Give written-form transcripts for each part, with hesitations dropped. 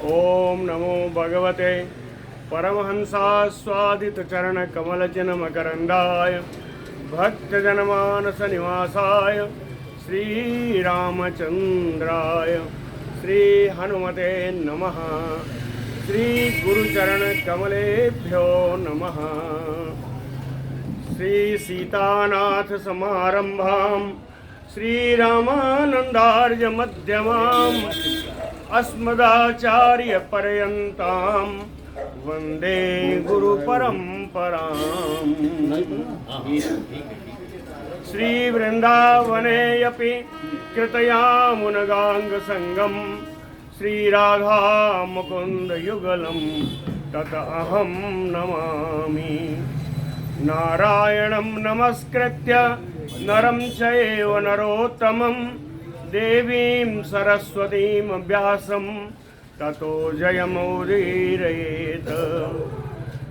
ओम नमो भगवते परमहंसास्वादितचरणकमलजनमकरन्दाय भक्तजनमानसनिवासाय श्रीरामचन्द्राय श्रीहनुमते नमः। श्रीगुरुचरणकमलेभ्यो नमः। श्रीसीतानाथसमारम्भां श्रीरामानन्दार्यमध्यमाम् अस्मदाचार्यपर्यन्तां वन्दे गुरुपरम्पराम्। श्रीवृन्दावनेऽपि कृतयामुनगाङ्गसङ्गं श्रीराधा मुकुन्दयुगलं तत अहं नमामि। नारायणं नमस्कृत्य नरं चैव नरोत्तमं देवीं सरस्वतीं व्यासं ततो जयमुदीरयेत्।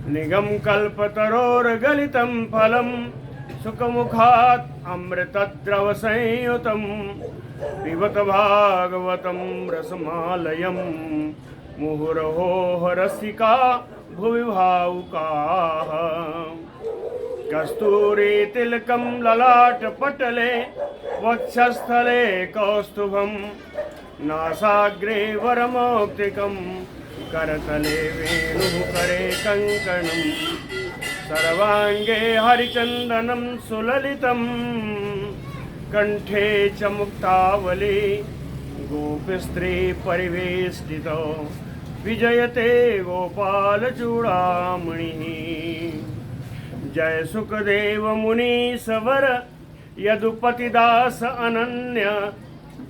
निगमकल्पतरोर्गलितं फलं सुखमुखात् अमृतद्रवसंयुतं पिबत भागवतं रसमालयं मुहुरहो रसिका भुवि भावुकाः। कस्तूरीतिलकं ललाटपटले वक्षस्थले कौस्तुभं नासाग्रे वरमौक्तिकं करतले वेणुः करे कङ्कणं सर्वाङ्गे हरिचन्दनं सुललितं कण्ठे च मुक्तावली गोपस्त्री परिवेष्टितो विजयते गोपालचूडामणिः। जय सुखदेव मुनि सवर यदुपतिदास अनन्य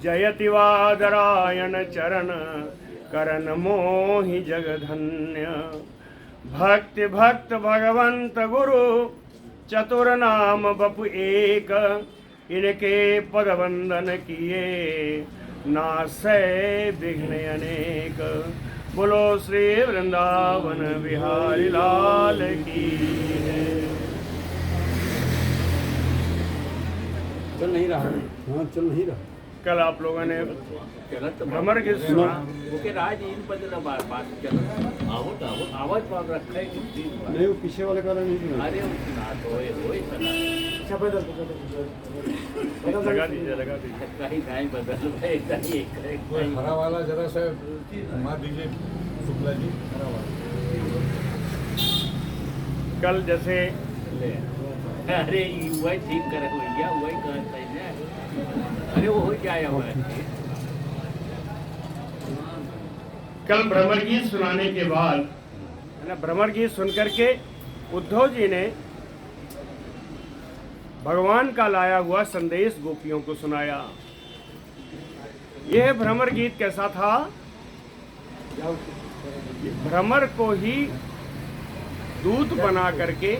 जयति वादरायण चरण करण मोहि जगधन्य। भक्ति भक्त भगवंत गुरु चतुर नाम बपु एक इनके पद वंदन किए नासै विघ्न अनेक। बोलो श्री वृंदावन बिहारी लाल की। चल नहीं रहा। हाँ चल नहीं रहा। कल आप लोगों ने भ्रमर गीत सुना। आवाज पाव रखा है नहीं, वो पीछे वाले का नहीं सुना। अरे लगा दीजिए कहीं गाय बदल हरा वाला जरा सा मार दीजिए शुक्ला जी, हरा वाला। कल जैसे अरे वही ठीक करे भैया, वही कहता है ना। अरे वो हो जाए हुआ है। कल भ्रमर गीत सुनाने के बाद है ना, भ्रमर गीत सुनकर के उद्धव जी ने भगवान का लाया हुआ संदेश गोपियों को सुनाया। यह भ्रमर गीत कैसा था? भ्रमर को ही दूत बना करके,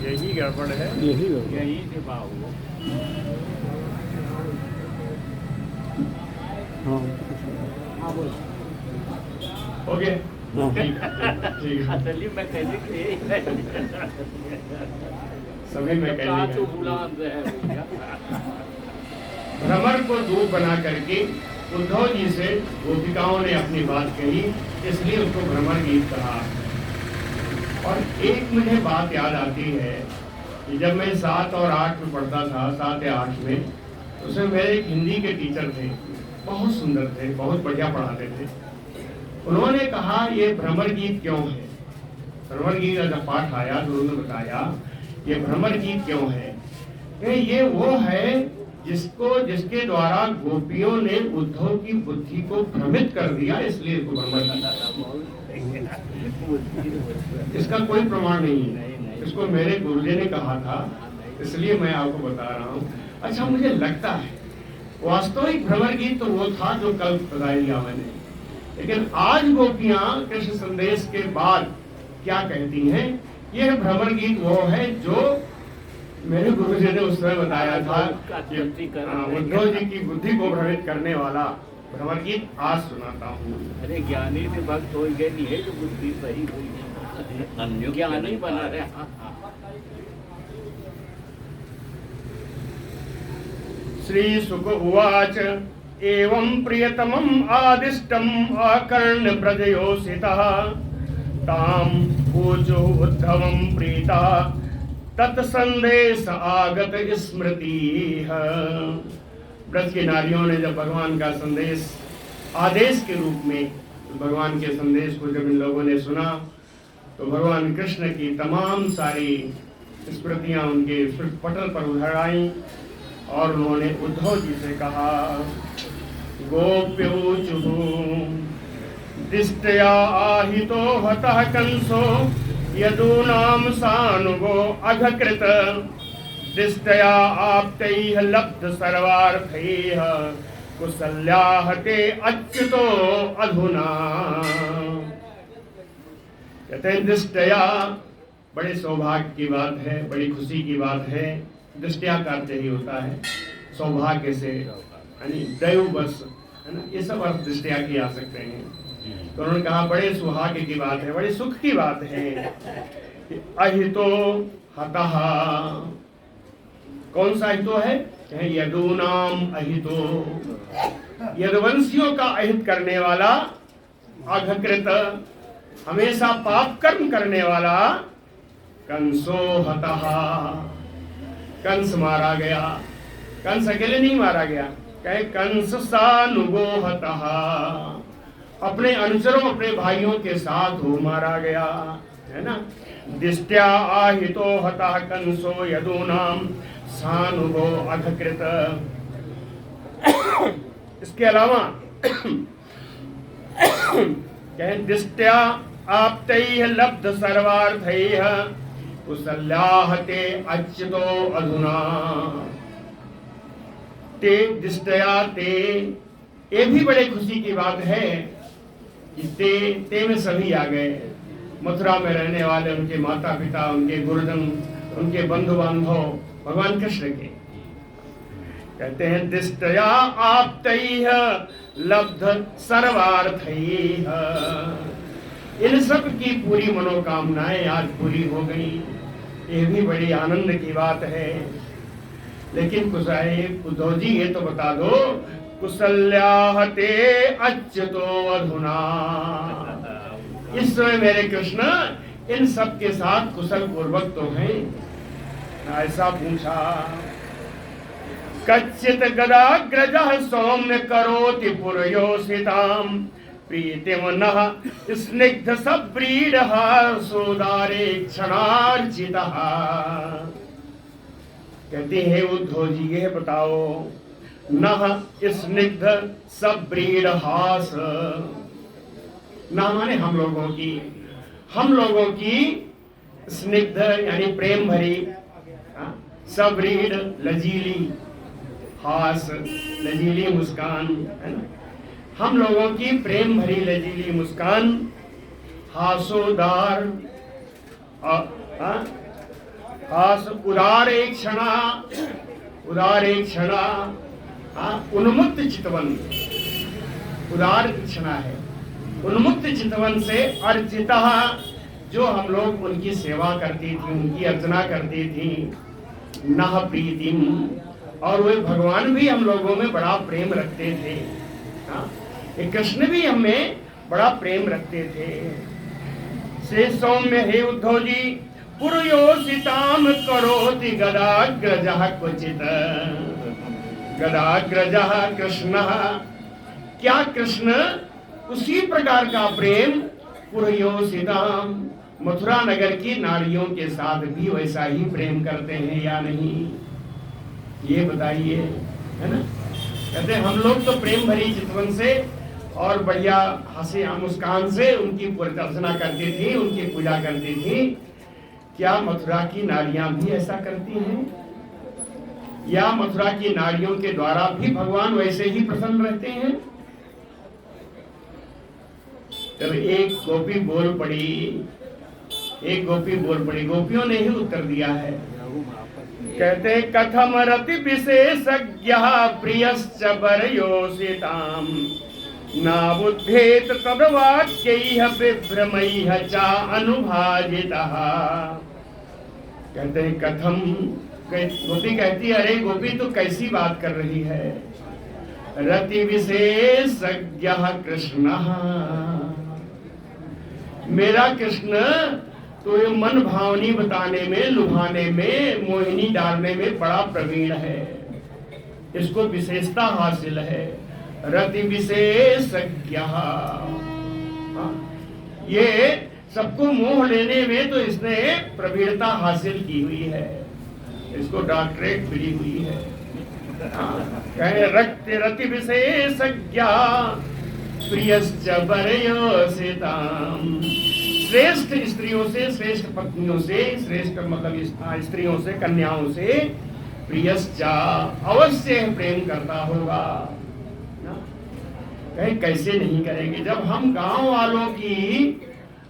यही गड़बड़ है, यही से बाबू ओके। असली मैकेनिक सभी मैकेनिक तो गुलाम है भैया। भ्रमर को दूत बना करके उद्धव जी से गोपिकाओं ने अपनी बात कही, इसलिए उसको भ्रमर गीत कहा। और एक मुझे बात याद आती है कि जब मैं 7 और 8 में पढ़ता था, 7 या 8 में, उसमें मेरे एक हिंदी के टीचर थे, बहुत सुंदर थे, बहुत बढ़िया पढ़ाते थे। उन्होंने कहा ये भ्रमर गीत क्यों है? भ्रमर गीत का जब पाठ आया तो उन्होंने बताया ये भ्रमर गीत क्यों है। ये वो है जिसके द्वारा गोपियों ने उद्धव की बुद्धि को भ्रमित कर दिया, इसलिए इसको भ्रमर गीत। इसका कोई प्रमाण नहीं है, इसको मेरे गुरुजी ने कहा था, इसलिए मैं आपको बता रहा हूँ। अच्छा, मुझे लगता है वास्तविक भ्रमर गीत तो वो था जो कल बताया दिया मैंने, लेकिन आज गोपियां कृष्ण संदेश के बाद क्या कहती हैं? यह भ्रमर गीत वो है जो मेरे गुरुजी ने उस समय बताया था, उद्धव जी की बुद्धि को भ्रमित करने वाला भ्रमर गीत आज सुनाता हूँ। अरे ज्ञानी से भक्त हो गए नहीं है तो बुद्धि सही हुई, ज्ञानी बना रहे। श्री सुक उवाच एवं प्रियतमम आदिष्टम अकर्ण प्रजयोषितः ताम पूजो उद्धवम प्रीता तत्संदेश आगत स्मृति। ब्रज की नारियों ने जब भगवान का संदेश आदेश के रूप में भगवान के संदेश को जब इन लोगों ने सुना तो भगवान कृष्ण की तमाम सारी स्मृतियां उनके पटल पर उधर आई और उन्होंने उद्धव जी से कहा, गोप्योचुः दिष्टया आहितो हतः कंसो यदूनां सानुगो अघकृत दिष्टया आप्तैः लब्ध सर्वार्थैः कुशल्याहते अच्युतो अधुना। कहते हैं दृष्टया, बड़े सौभाग्य की बात है, बड़ी खुशी की बात है। दृष्टिया का अर्थ ही होता है सौभाग्य से, यानी दैव बस, है ना, ये सब अर्थ दृष्टिया की आ सकते हैं। तो उन्होंने कहा बड़े सुहाग्य की बात है, बड़ी सुख की बात है। अहितो हतः, कौन सा अहितो है? यदूनाम अहितो, यदुवंशियों का अहित करने वाला, अघकृत हमेशा पाप कर्म करने वाला, कंसो हतः, कंस मारा गया। कंस अकेले नहीं मारा गया, कहे कंस सानुगो हतः, अपने अनुचरों अपने भाइयों के साथ हो मारा गया, है ना। दिष्टया आहितो हतः कंसो यदूनाम सानुगो अघकृत। इसके अलावा कहें दिष्टया आप्तैः लब्ध सर्वार्थैः कुशल्याहते अच्युतो अधुना। ते दिष्टया ते, ये भी बड़े खुशी की बात है कि ते में सभी आ गए। मथुरा में रहने वाले उनके माता पिता, उनके गुरुजन, उनके बंधु बांधव भगवान कृष्ण के। कहते हैं दिष्टया आप्तैः लब्ध सर्वार्थैः, इन सब की पूरी मनोकामनाएं आज पूरी हो गई। ये भी बड़ी आनंद की बात है। लेकिन उद्धव जी ये तो बता दो, कुशल्याहते अच्युतो अधुना, इस समय मेरे कृष्ण इन सब के साथ कुशल पूर्वक तो हैं? ऐसा पूछा। कच्चित गदाग्रजः सौम्य करोति पुरयोषिताम् प्रीतिम नः स्निग्ध सब्रीडः सोदारे क्षणार्चितः। कहते हैं उद्धव जी ये बताओ, नः स्निग्ध सब्रीडहास, ना माने हम लोगों की स्निग्ध यानी प्रेम भरी, सबरीड लजीली, हास लजीली मुस्कान, है ना। हम लोगों की प्रेम भरी लजीली मुस्कान, हासोदार हास उदार एक क्षणा, उदार एक क्षणा, उन्मुक्त चितवन, उदार क्षणा है, उन्मुक्त चितवन से अर्चिता, जो हम लोग उनकी सेवा करती थी, उनकी अर्चना करती थी। नह प्रीतिम, और वे भगवान भी हम लोगों में बड़ा प्रेम रखते थे। ये कृष्ण भी हमें बड़ा प्रेम रखते थे। से सौम्य हे उद्धव जी, पुरयोषिताम करोति गदाग्रजः क्वचित्, गदाग्रजः कृष्णः, क्या कृष्ण उसी प्रकार का प्रेम पुरयोषिताम, मथुरा नगर की नारियों के साथ भी वैसा ही प्रेम करते हैं या नहीं, ये बताइए, है ना। कहते हैं हम लोग तो प्रेम भरी चितवन से और बढ़िया हंसी मुस्कान से उनकी अर्चना करती थी, उनकी पूजा करती थी। क्या मथुरा की नारियां भी ऐसा करती हैं? या मथुरा की नारियों के द्वारा भी भगवान वैसे ही प्रसन्न रहते हैं? तब एक गोपी बोल पड़ी, एक गोपी बोल पड़ी, गोपियों ने ही उत्तर दिया है। कहते कथम रति विशेषज्ञः प्रियश्च वरयोषिताम् नाबुद्धेत तद्वाक्यैः विभ्रमैः च अनुभाजितः। कहते हैं कथम, गोपी कहती है अरे गोपी तू कैसी बात कर रही है, रति विशेषज्ञ कृष्ण, मेरा कृष्ण तो ये मन भावनी बताने में, लुभाने में, मोहिनी डालने में बड़ा प्रवीण है, इसको विशेषता हासिल है। रति विशेषज्ञ, ये सबको मोह लेने में तो इसने प्रवीणता हासिल की हुई है, इसको डॉक्टरेट मिली हुई है। कहे रति विशेषज्ञ प्रियश्च वरयोषिताम्, श्रेष्ठ स्त्रियों से, श्रेष्ठ पत्नियों से, श्रेष्ठ मतलब स्त्रियों से, कन्याओं से प्रियश्च अवश्य प्रेम करता होगा। कहे कैसे नहीं करेंगे, जब हम गांव वालों की,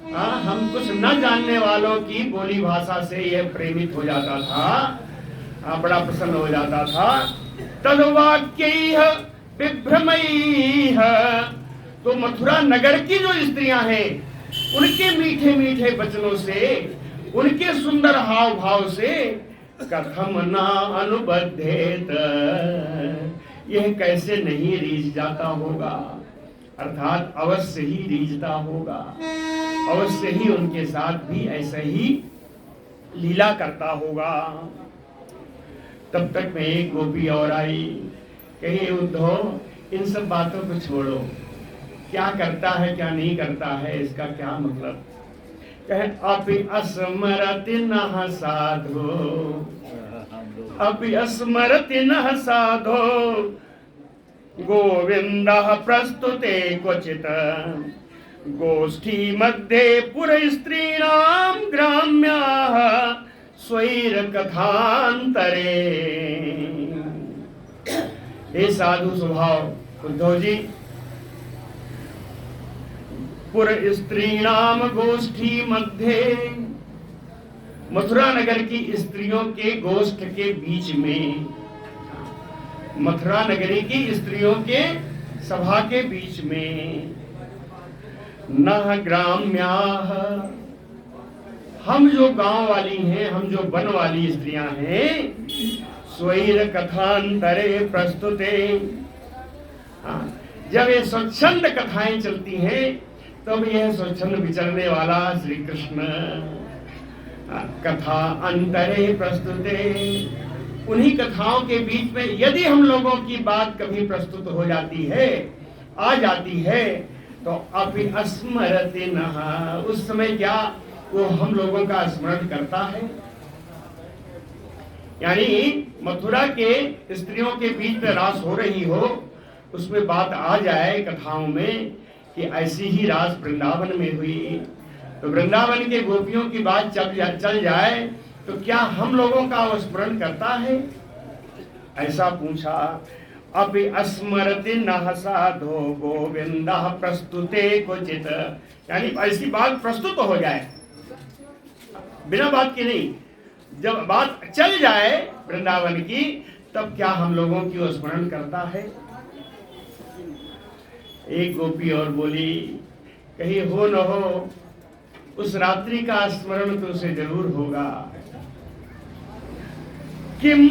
हम कुछ न जानने वालों की बोली भाषा से यह प्रेमित हो जाता था, बड़ा प्रसन्न हो जाता था। तद्वाक्यैः विभ्रमैः, तो मथुरा नगर की जो स्त्रियां हैं उनके मीठे मीठे वचनों से, उनके सुंदर हाव भाव से कथम न अनुबद्धेत, यह कैसे नहीं रीझ जाता होगा, अर्थात अवश्य ही रीझता होगा, अवश्य ही उनके साथ भी ऐसा ही लीला करता होगा। तब तक में एक गोपी और आई, कही उद्धव इन सब बातों को छोड़ो, क्या करता है क्या नहीं करता है इसका क्या मतलब। कहे अपि अस्मरति नः साधो, अपि अस्मरति नः साधो गोविंदः प्रस्तुते क्वचित्, गोष्ठी मध्ये पुरस्त्रीणां ग्राम्याः स्वैर कथांतरे। हे साधु स्वभाव उद्धव जी, पुर स्त्रीणाम गोष्ठी मध्य, मथुरा नगर की स्त्रियों के गोष्ठ के बीच में, मथुरा नगरी की स्त्रियों के सभा के बीच में, नह ग्राम्याः, हम जो गांव वाली हैं, हम जो वन वाली स्त्रियां हैं, स्वैर कथांतरे प्रस्तुते, जब ये स्वच्छंद कथाएं चलती हैं तब यह स्वच्छंद विचरने वाला श्री कृष्ण कथा अंतरे प्रस्तुते, उन्हीं कथाओं के बीच में यदि हम लोगों की बात कभी प्रस्तुत हो जाती है, आ जाती है, तो अपि अस्मरति नः, उस समय क्या वो हम लोगों का स्मरण करता है। यानी मथुरा के स्त्रियों के बीच में रास हो रही हो, उसमें बात आ जाए कथाओं में कि ऐसी ही रास वृंदावन में हुई, तो वृंदावन के गोपियों की बात चल जाए तो क्या हम लोगों का वो स्मरण करता है, ऐसा पूछा। अपि अस्मरति नः साधो गोविंदः प्रस्तुते क्वचित्, यानी ऐसी बात प्रस्तुत हो जाए, बिना बात की नहीं, जब बात चल जाए वृंदावन की तब क्या हम लोगों की वो स्मरण करता है। एक गोपी और बोली, कहीं हो न हो उस रात्रि का स्मरण तो उसे जरूर होगा। किम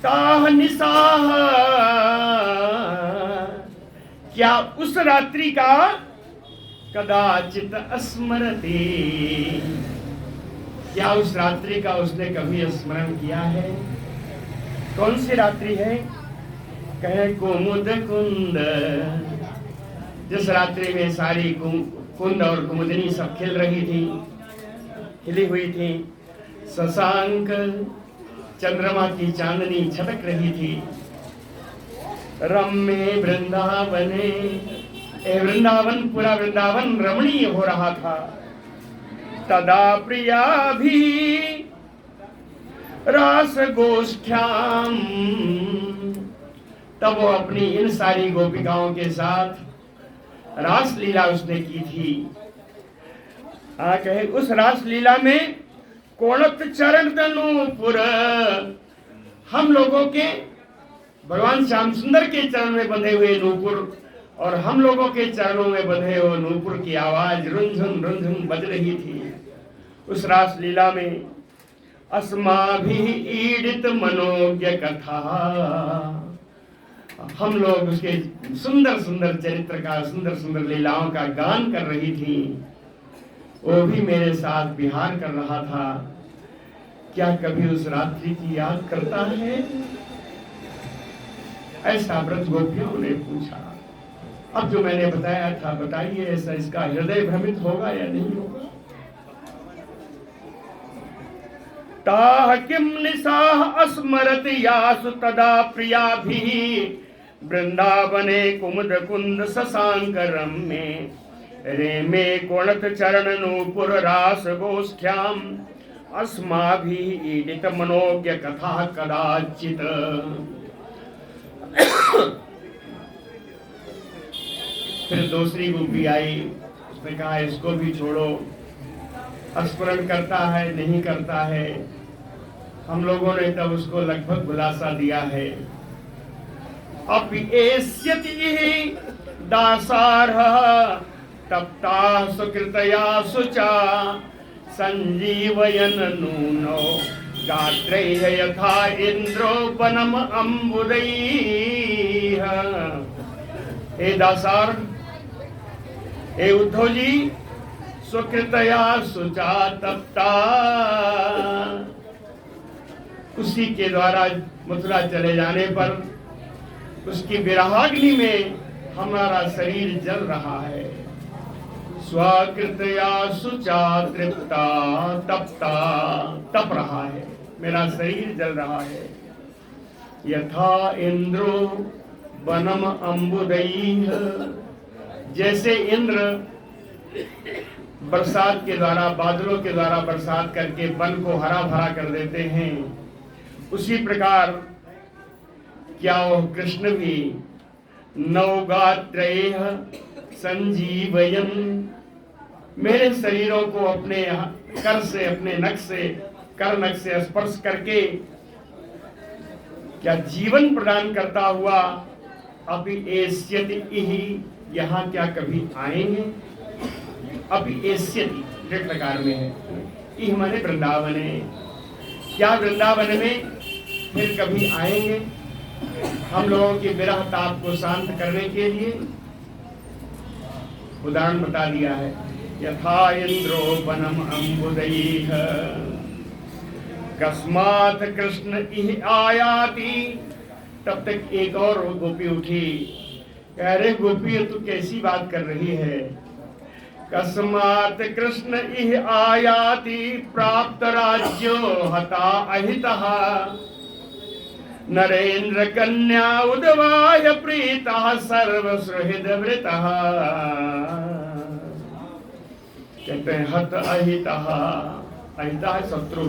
ताह निसाह, क्या उस रात्रि का कदाचित स्मरति, क्या उस रात्रि का उसने कभी स्मरण किया है। कौन सी रात्रि है। कहे कुमुद कुंद, जिस रात्रि में सारी कुंद और कुमुदनी सब खिल रही थी, खिली हुई थी, शशांक चंद्रमा की चांदनी छटक रही थी। रम्य वृंदावने, वृंदावन पूरा वृंदावन रमणीय हो रहा था। तदा प्रिया भी रास गोष्ठ्याम, तब वो अपनी इन सारी गोपिकाओं के साथ रास लीला उसने की थी। कहे उस रास लीला में कोणत चरण तनूपुर, हम लोगों के भगवान श्याम सुंदर के चरण में बंधे हुए नूपुर और हम लोगों के चरणों में बंधे हुए नूपुर की आवाज रुंझुन बज रही थी उस रास लीला में। अस्माभिः ईडित मनोज्ञ कथा, हम लोग उसके सुंदर सुंदर चरित्र का, सुंदर सुंदर लीलाओं का गान कर रही थी। वो भी मेरे साथ विहार कर रहा था। क्या कभी उस रात्रि की याद करता है? ऐसा व्रत गोपियों ने पूछा। अब जो मैंने बताया था, बताइए ऐसा इसका हृदय भ्रमित होगा या नहीं होगा? ताह किम निसाह अस्मरत यासु तदा प्रियाभिः वृंदावने कुमुद कुंद शशांक रम्ये रेमे कोणत चरण नूपुर रास गोष्ठ्याम अस्माभिः ईडित मनोज्ञ कथा कदाचित। फिर दूसरी गोपी आई, उसने कहा इसको भी छोड़ो, स्मरण करता है नहीं करता है। हम लोगों ने तब उसको लगभग खुलासा दिया है। अब एस्यति दासारः तप्ता सुकृतया शुचा संजीवयन नूनो गात्रैः यथा इंद्रोपनम अम्बुदैः। हे दासार, हे उद्धव जी, सुकृतया शुचा तप्ता, उसी के द्वारा मथुरा चले जाने पर उसकी विरहाग्नि में हमारा शरीर जल रहा है। स्वकृतया शुचा तृप्ता तप्ता, तप रहा है, मेरा शरीर जल रहा है। यथा इंद्रो वनम अम्बुदैः, जैसे इंद्र बरसात के द्वारा, बादलों के द्वारा बरसात करके वन को हरा भरा कर देते हैं, उसी प्रकार क्या वह कृष्ण भी नवगात्रैः संजीवयन्, मेरे शरीरों को अपने कर से, अपने नख से, कर नख से स्पर्श करके क्या जीवन प्रदान करता हुआ अभी एस्यति इहि, यहाँ क्या कभी आएंगे? अभी एस्यति दृढ़ प्रकार में है, इह माने वृंदावन है, क्या वृंदावन में फिर कभी आएंगे हम लोगों के विरह ताप को शांत करने के लिए? उदाहरण बता दिया है। यथा इंद्रो वनम अम्बुदैः कस्मात् कृष्ण इह आयाति। तब तक एक और गोपी उठी, कह रहे गोपी तू कैसी बात कर रही है? कस्मात् कृष्ण इह आयाति प्राप्त राज्यो हता अहितः नरेंद्र कन्या उद्वाय प्रीतः सर्वसुहृद वृतः। कहते हैं हत अहितः, अहितः शत्रु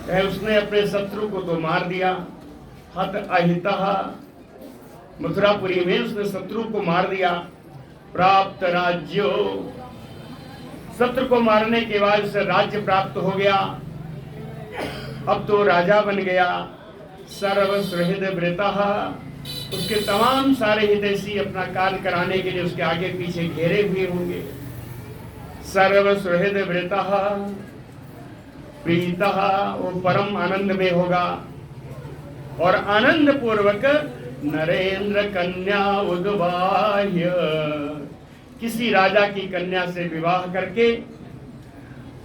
है, उसने अपने शत्रु को तो मार दिया। हत अहितः, मथुरापुरी में उसने शत्रु को मार दिया। प्राप्त राज्यो, शत्रु को मारने के बाद उसे राज्य प्राप्त हो गया, अब तो राजा बन गया। सर्व सुहृद वृतः, उसके तमाम सारे हितैषी अपना कार्य कराने के लिए उसके आगे पीछे घेरे हुए होंगे। सर्व सुहृद वृतः प्रीतः, वो परम आनंद में होगा और आनंद पूर्वक नरेंद्र कन्या उद्वाह्य, किसी राजा की कन्या से विवाह करके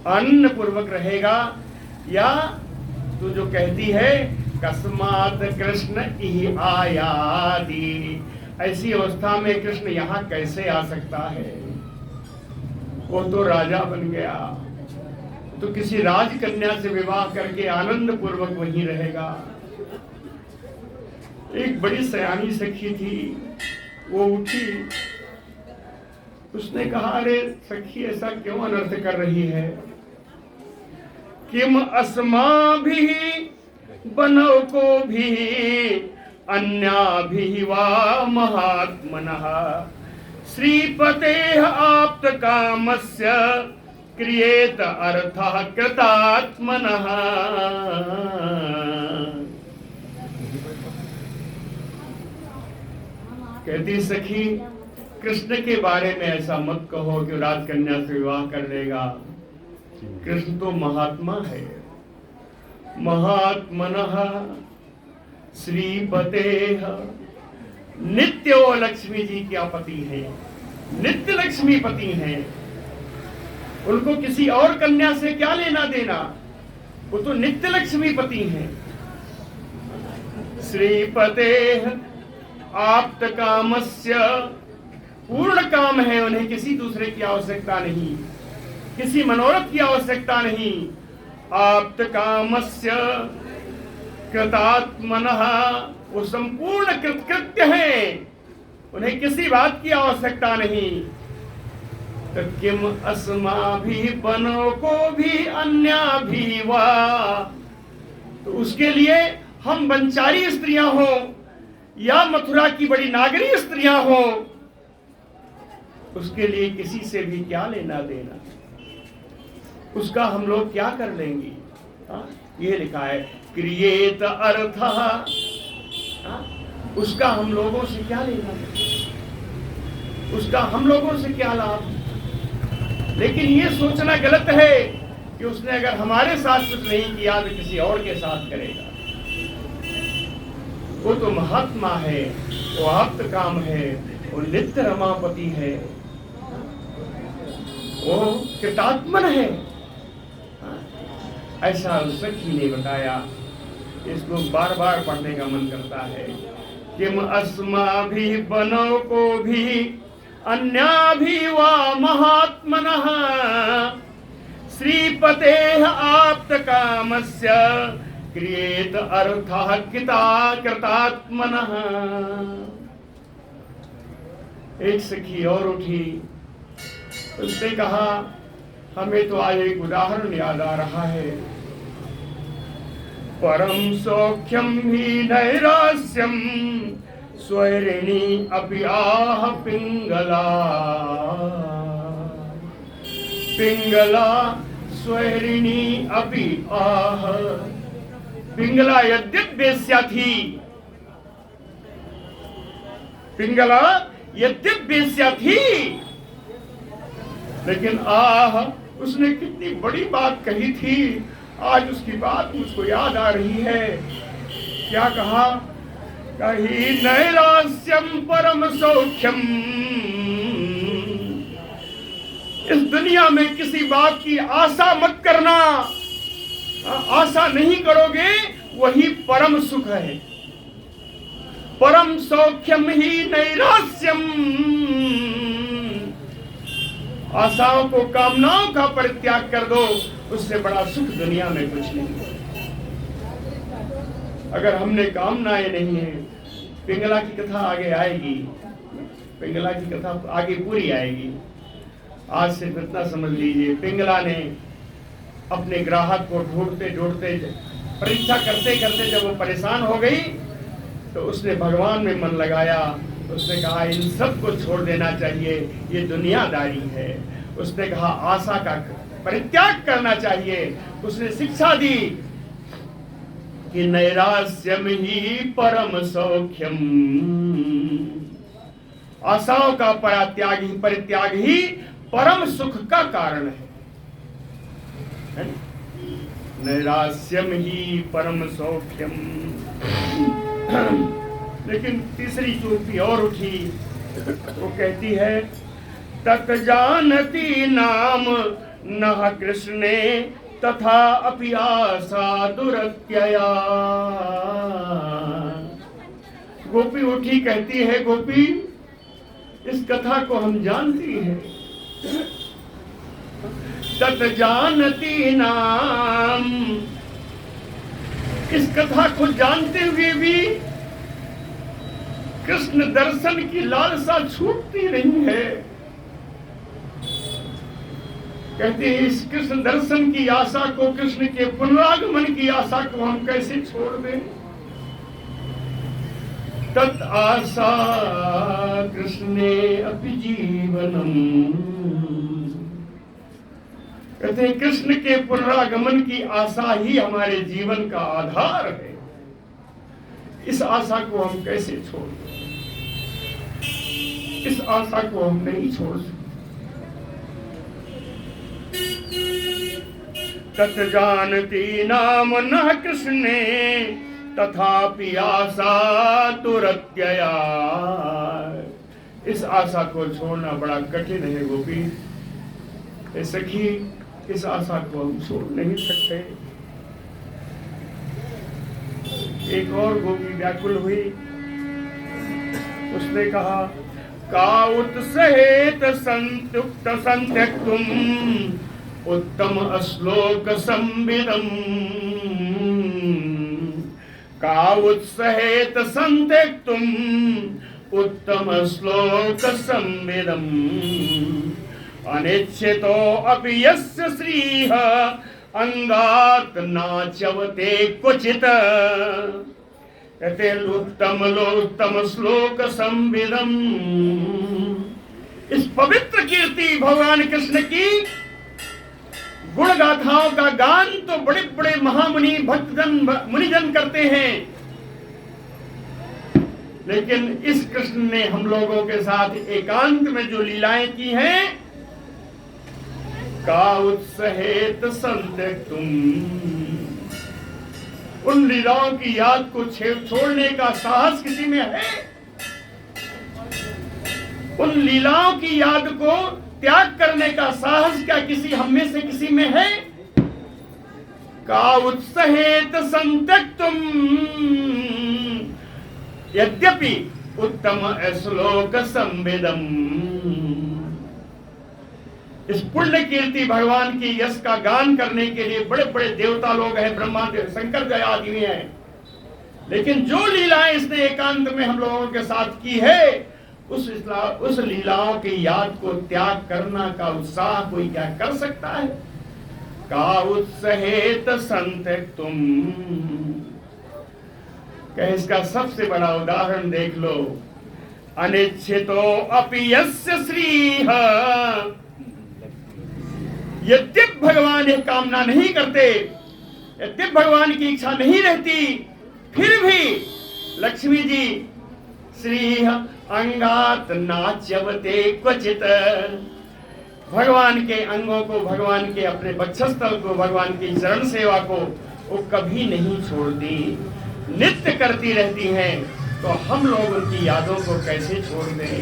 आनंद पूर्वक रहेगा। या तू जो कहती है कस्मात् कृष्ण इह आयाति, ऐसी अवस्था में कृष्ण यहाँ कैसे आ सकता है? वो तो राजा बन गया, तो किसी राजकन्या से विवाह करके आनंद पूर्वक वहीं रहेगा। एक बड़ी सयानी सखी थी, वो उठी, उसने कहा अरे सखी ऐसा क्यों अनर्थ कर रही है? किम अस्माभिः बनौ को भी अन्याभिः वा महात्मनः श्रीपतेः आप्त कामस्य क्रियेत अर्थः कृतात्मनः। कहती सखी कृष्ण के बारे में ऐसा मत कहो कि राजकन्या से विवाह कर लेगा। कृष्ण तो महात्मा है। महात्मनः श्रीपते नित्य वो लक्ष्मी जी क्या पति है, नित्य लक्ष्मी पति हैं। उनको किसी और कन्या से क्या लेना देना, वो तो नित्य लक्ष्मी पति हैं। श्रीपते आप्त कामस्य, पूर्ण काम है, उन्हें किसी दूसरे की आवश्यकता नहीं, किसी मनोरथ की आवश्यकता नहीं। आप्त कामस्य कृतात्मनः, वो संपूर्ण कृतकृत्य हैं, उन्हें किसी बात की आवश्यकता नहीं। तो किम अस्माभिः बनो को भी अन्याभिः वा, तो उसके लिए हम वंचारी स्त्रियां हो या मथुरा की बड़ी नागरी स्त्रियां हो, उसके लिए किसी से भी क्या लेना देना, उसका हम लोग क्या कर लेंगे। ये लिखा है क्रिएत अर्थ, उसका हम लोगों से क्या लेना देना, उसका हम लोगों से क्या लाभ। लेकिन ये सोचना गलत है कि उसने अगर हमारे साथ कुछ नहीं किया तो किसी और के साथ करेगा। वो तो महात्मा है, वो आप्त काम है, वो नित्य रमापति है, वो कृतात्मन है। ऐसा सखी ने बताया। इसको बार बार पढ़ने का मन करता है। किम अस्माभिः बनो को भी अन्याभिः वा महात्मनः, श्रीपतेः आप्त कामस्य क्रिएत अर्थः कृतात्मनः। एक सखी और उठी, उसने कहा हमें तो आज एक उदाहरण याद आ रहा है। परम सौख्यम ही नैरास्यम स्वैरिणी अपि आह पिंगला, पिंगला स्वैरिणी अपि आह। पिंगला यद्यपि वेश्या थी, पिंगला यद्यपि वेश्या थी, लेकिन आह, उसने कितनी बड़ी बात कही थी। आज उसकी बात मुझको याद आ रही है। क्या कहा? कही नैरास्यम परम सौख्यम, इस दुनिया में किसी बात की आशा मत करना। आशा नहीं करोगे वही परम सुख है। परम सौख्यम ही नैरास्यम, आशाओं को, कामनाओं का परित्याग कर दो, उससे बड़ा सुख दुनिया में कुछ नहीं। अगर हमने कामनाएं नहीं है, पिंगला की कथा आगे आएगी, पिंगला की कथा आगे पूरी आएगी। आज से इतना समझ लीजिए, पिंगला ने अपने ग्राहक को ढूंढते ढूंढते, परीक्षा करते करते जब वो परेशान हो गई तो उसने भगवान में मन लगाया। उसने कहा इन सब को छोड़ देना चाहिए, ये दुनियादारी है। उसने कहा आशा का परित्याग करना चाहिए। उसने शिक्षा दी कि नैरास्यम ही परम सौख्यम, आशाओं का परित्याग ही परम सुख का कारण है। नैरास्यम ही परम सौख्यम। लेकिन तीसरी चूपी और उठी, वो कहती है तत जानती नाम नह कृष्णे तथा अपि आशा दुरत्यया। गोपी उठी, कहती है गोपी इस कथा को हम जानती हैं। तत जानती नाम, इस कथा को जानते हुए भी कृष्ण दर्शन की लालसा छूटती नहीं है। कहते हैं इस कृष्ण दर्शन की आशा को, कृष्ण के पुनरागमन की आशा को हम कैसे छोड़ दें। तत् आशा कृष्णे अपि जीवनम, कहते हैं कृष्ण के पुनरागमन की आशा ही हमारे जीवन का आधार है। इस आशा को हम कैसे छोड़ दें, इस आशा को हम नहीं छोड़ सकते। तत् जानती नाम न कृष्णे तथापि आशा तुरत्यया। इस आशा को छोड़ना बड़ा कठिन है गोपी। ए सखी, इस आशा को हम छोड़ नहीं सकते। एक और गोपी व्याकुल हुई, उसने कहा का उत्सहेत संयुक्त संत्यक्तुम उत्तम श्लोक संविदम। का उत्सहेत संत्यक्तुम उत्तम श्लोक संविदम। अनिच्छितो अपि यस्य श्रीः अंगात नाचवते क्वचित। कहते उत्तम श्लोक संविदम। इस पवित्र कीर्ति भगवान कृष्ण की गुण गाथाओं का गान तो बड़े बड़े महामुनि भक्तजन मुनिजन करते हैं, लेकिन इस कृष्ण ने हम लोगों के साथ एकांत में जो लीलाएं की हैं, का उत्सहेत संत्यक्तुम, उन लीलाओं की याद को छोड़ने का साहस किसी में है? उन लीलाओं की याद को त्याग करने का साहस क्या किसी हम में से किसी में है? का उत्सहेत संत्यक्तुम यद्यपि उत्तम श्लोक संविदम। इस पुण्य कीर्ति भगवान की यश का गान करने के लिए बड़े बड़े देवता लोग हैं, ब्रह्मा शंकर जय आदि हैं, लेकिन जो लीलाएं इसने एकांत में हम लोगों के साथ की है, उस लीलाओं की याद को त्याग करना का उत्साह कोई क्या कर सकता है? का उत्सहेत संत्यक्तुम। कहे इसका सबसे बड़ा उदाहरण देख लो। अनिच्छितो अपि यस्य श्रीः, यद्यप भगवान ये कामना नहीं करते, यद्यप भगवान की इच्छा नहीं रहती, फिर भी लक्ष्मी जी श्रीः अंगात नाच्यवते क्वचित। भगवान के अंगों को, भगवान के अपने वक्षस्थल को, भगवान की चरण सेवा को वो कभी नहीं छोड़ती, नित्य करती रहती हैं। तो हम लोग उनकी यादों को कैसे छोड़ दें?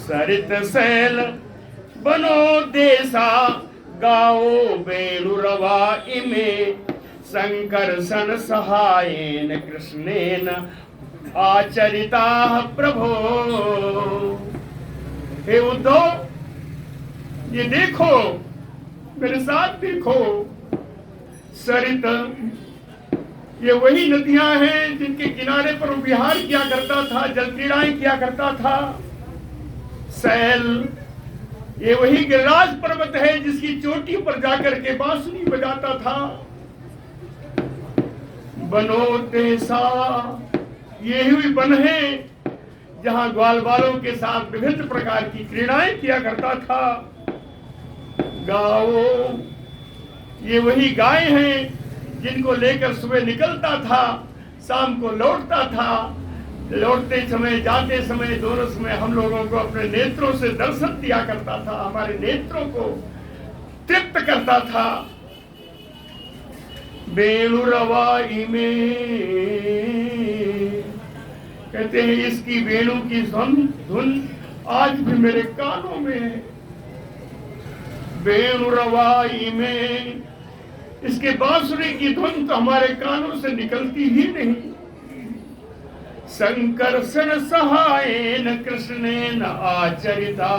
सरित शैल बनो देसा गाओ बेलुरवा इमे संकर्षण सहायेन कृष्णेन आचरिता प्रभो। हे उद्धव, ये देखो, मेरे साथ देखो, सरित ये वही नदियां हैं जिनके किनारे पर विहार किया करता था, जल क्रीड़ाएं किया करता था। शैल ये वही गिरिराज पर्वत है जिसकी चोटी पर जाकर के बांसुरी बजाता था। बनो देसा ये हुई वन है जहां ग्वाल बालों के साथ विभिन्न प्रकार की क्रीड़ाएं किया करता था। गाओ ये वही गाय हैं जिनको लेकर सुबह निकलता था, शाम को लौटता था। लौटते समय, जाते समय, दोनों समय हम लोगों को अपने नेत्रों से दर्शन दिया करता था, हमारे नेत्रों को तृप्त करता था। वेणुरवाई में कहते हैं इसकी वेणु की धुन आज भी मेरे कानों में है। वेणुरवाई में इसके बांसुरी की धुन तो हमारे कानों से निकलती ही नहीं। संकर्षण सहायेन कृष्णेन आचरिता।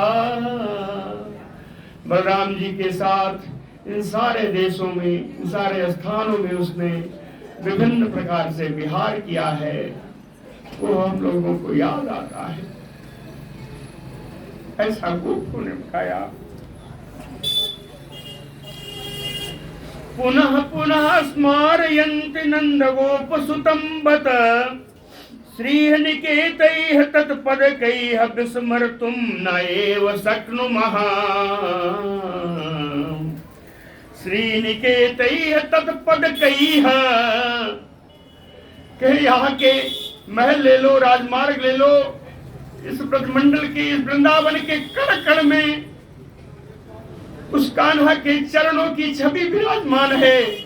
बलराम जी के साथ इन सारे देशों में, इन सारे स्थानों में उसने विभिन्न प्रकार से विहार किया है, वो हम लोगों को याद आता है। ऐसा गोपो ने बताया। पुनः पुनः स्मारयन्ति नंद गोपसुतं बत श्रीनिकेतैः तत्पदकैः विस्मर्तुं न एव शक्नुमः। श्रीनिकेतैः तत्पदकैः, कहे यहाँ के महल ले लो, राजमार्ग ले लो, इस ब्रजमंडल के, इस वृंदावन के कण कण में उस कान्हा के चरणों की छवि विराजमान है।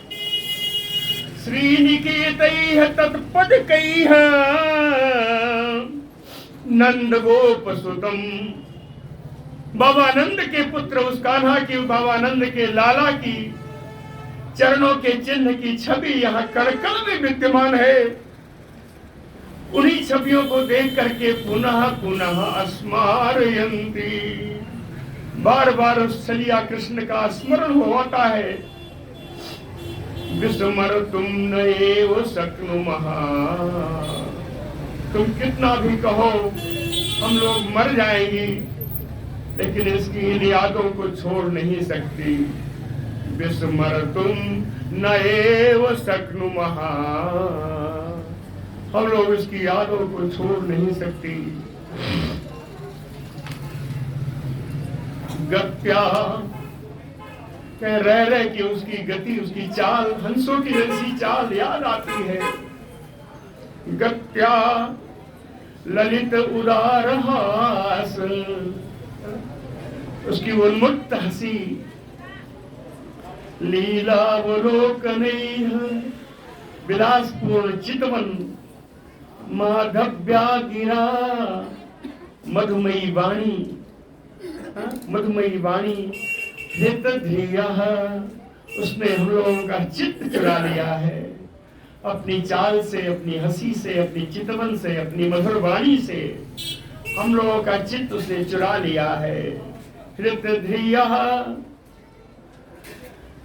श्रीनिकेतैः तत्पदकैः नंद गोप सुतम। बाबा नंद के पुत्र उस कान्हा की, बाबा नंद के लाला की चरणों के चिन्ह की छवि यहाँ कण-कण में विद्यमान है। उन्हीं छवियों को देख करके पुनः पुनः अस्मारयन्ति, बार बार उस छलिया कृष्ण का स्मरण होता है। विस्मर तुम नएव शक्नुमः, तुम कितना भी कहो हम लोग मर जाएंगे, लेकिन इसकी इन यादों को छोड़ नहीं सकती। विस्मर तुम नएव शक्नुमः, हम लोग इसकी यादों को छोड़ नहीं सकती। गत्या रह रह के उसकी गति, उसकी चाल, हंसों की जैसी चाल याद आती है। गत्या ललित उदार हास, उसकी उन्मुक्त हंसी, लीलावलोकनैः विलासपूर्ण चितवन, माधव्या गिरा मधुमयी वाणी, मधुमयी वाणी, हित ध्येयः, उसने हम लोगों का चित्त चुरा लिया है। अपनी चाल से, अपनी हंसी से, अपनी चितवन से, अपनी मधुर वाणी से हम लोगों का चित्त उसने चुरा लिया है। हृत ध्येयः,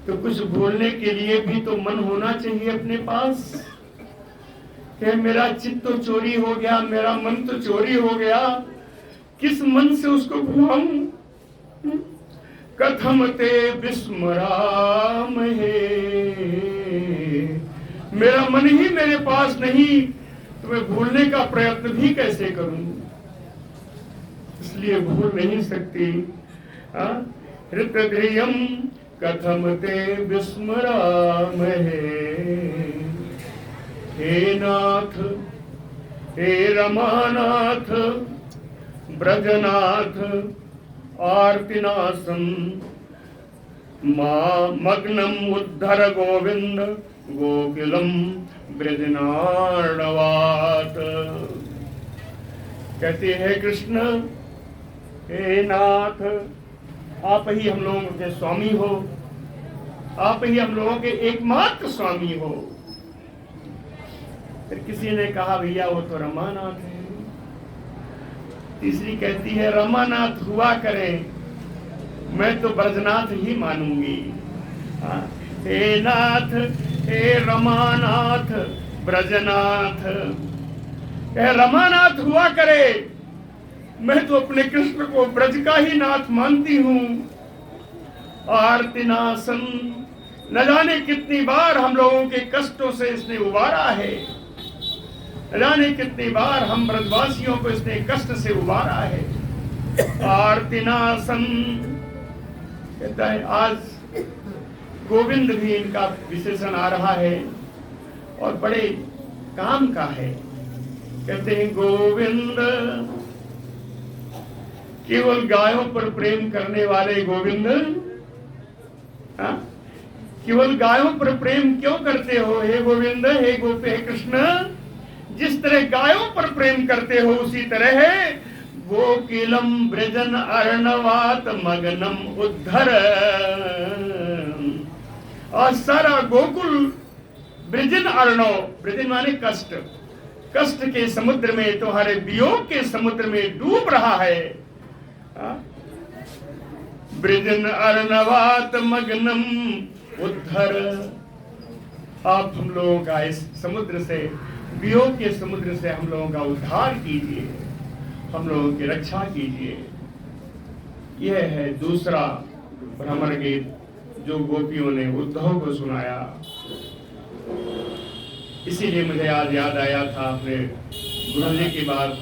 तो कुछ बोलने के लिए भी तो मन होना चाहिए अपने पास। कि मेरा चित्त तो चोरी हो गया, मेरा मन तो चोरी हो गया, किस मन से उसको भुलाऊं? कथम ते विस्मरामहे, मेरा मन ही मेरे पास नहीं तो मैं भूलने का प्रयत्न भी कैसे करूं? इसलिए भूल नहीं सकती। हृतगृहम कथम ते विस्मरामहे। हे नाथ, हे रमानाथ, ब्रजनाथ, आर्तिनाशम, मां मग्नम उद्धर गोविंद, गोकुलम ब्रजनार्णवात। कहते हैं कृष्ण, हे नाथ, आप ही हम लोगों के स्वामी हो, आप ही हम लोगों के एकमात्र स्वामी हो। फिर किसी ने कहा भैया वो तो रमानाथ है। तीसरी कहती है रमानाथ हुआ करे, मैं तो ब्रजनाथ ही मानूंगी। हे नाथ, हे रमानाथ, ब्रजनाथ, हे रमानाथ हुआ करे, मैं तो अपने कृष्ण को ब्रज का ही नाथ मानती हूँ। आर्तिनाशन, न जाने कितनी बार हम लोगों के कष्टों से इसने उबारा है, न जाने कितनी बार हम ब्रजवासियों को इसने कष्ट से उबारा है। आर्तिनाशन कहता है, आज गोविंद भी इनका विशेषण आ रहा है और बड़े काम का है। कहते हैं गोविंद, केवल गायों पर प्रेम करने वाले गोविंद, केवल गायों पर प्रेम क्यों करते हो हे गोविंद, हे गोप, हे कृष्ण? जिस तरह गायों पर प्रेम करते हो उसी तरह है गोकुलम ब्रजन अर्णवात मगनम उद्धर। और सारा गोकुल ब्रजन अर्णव, ब्रजन माने कष्ट, कष्ट के समुद्र में, तुम्हारे वियोग के समुद्र में डूब रहा है। ब्रजन अर्णवात मगनम उद्धर, आप हम लोगों का इस समुद्र से, वियोग के समुद्र से हम लोगों का उद्धार कीजिए, हम लोगों की रक्षा कीजिए। यह है दूसरा भ्रमर गीत जो गोपियों ने उद्धव को सुनाया। इसीलिए मुझे आज याद आया था अपने गुरु जी की बात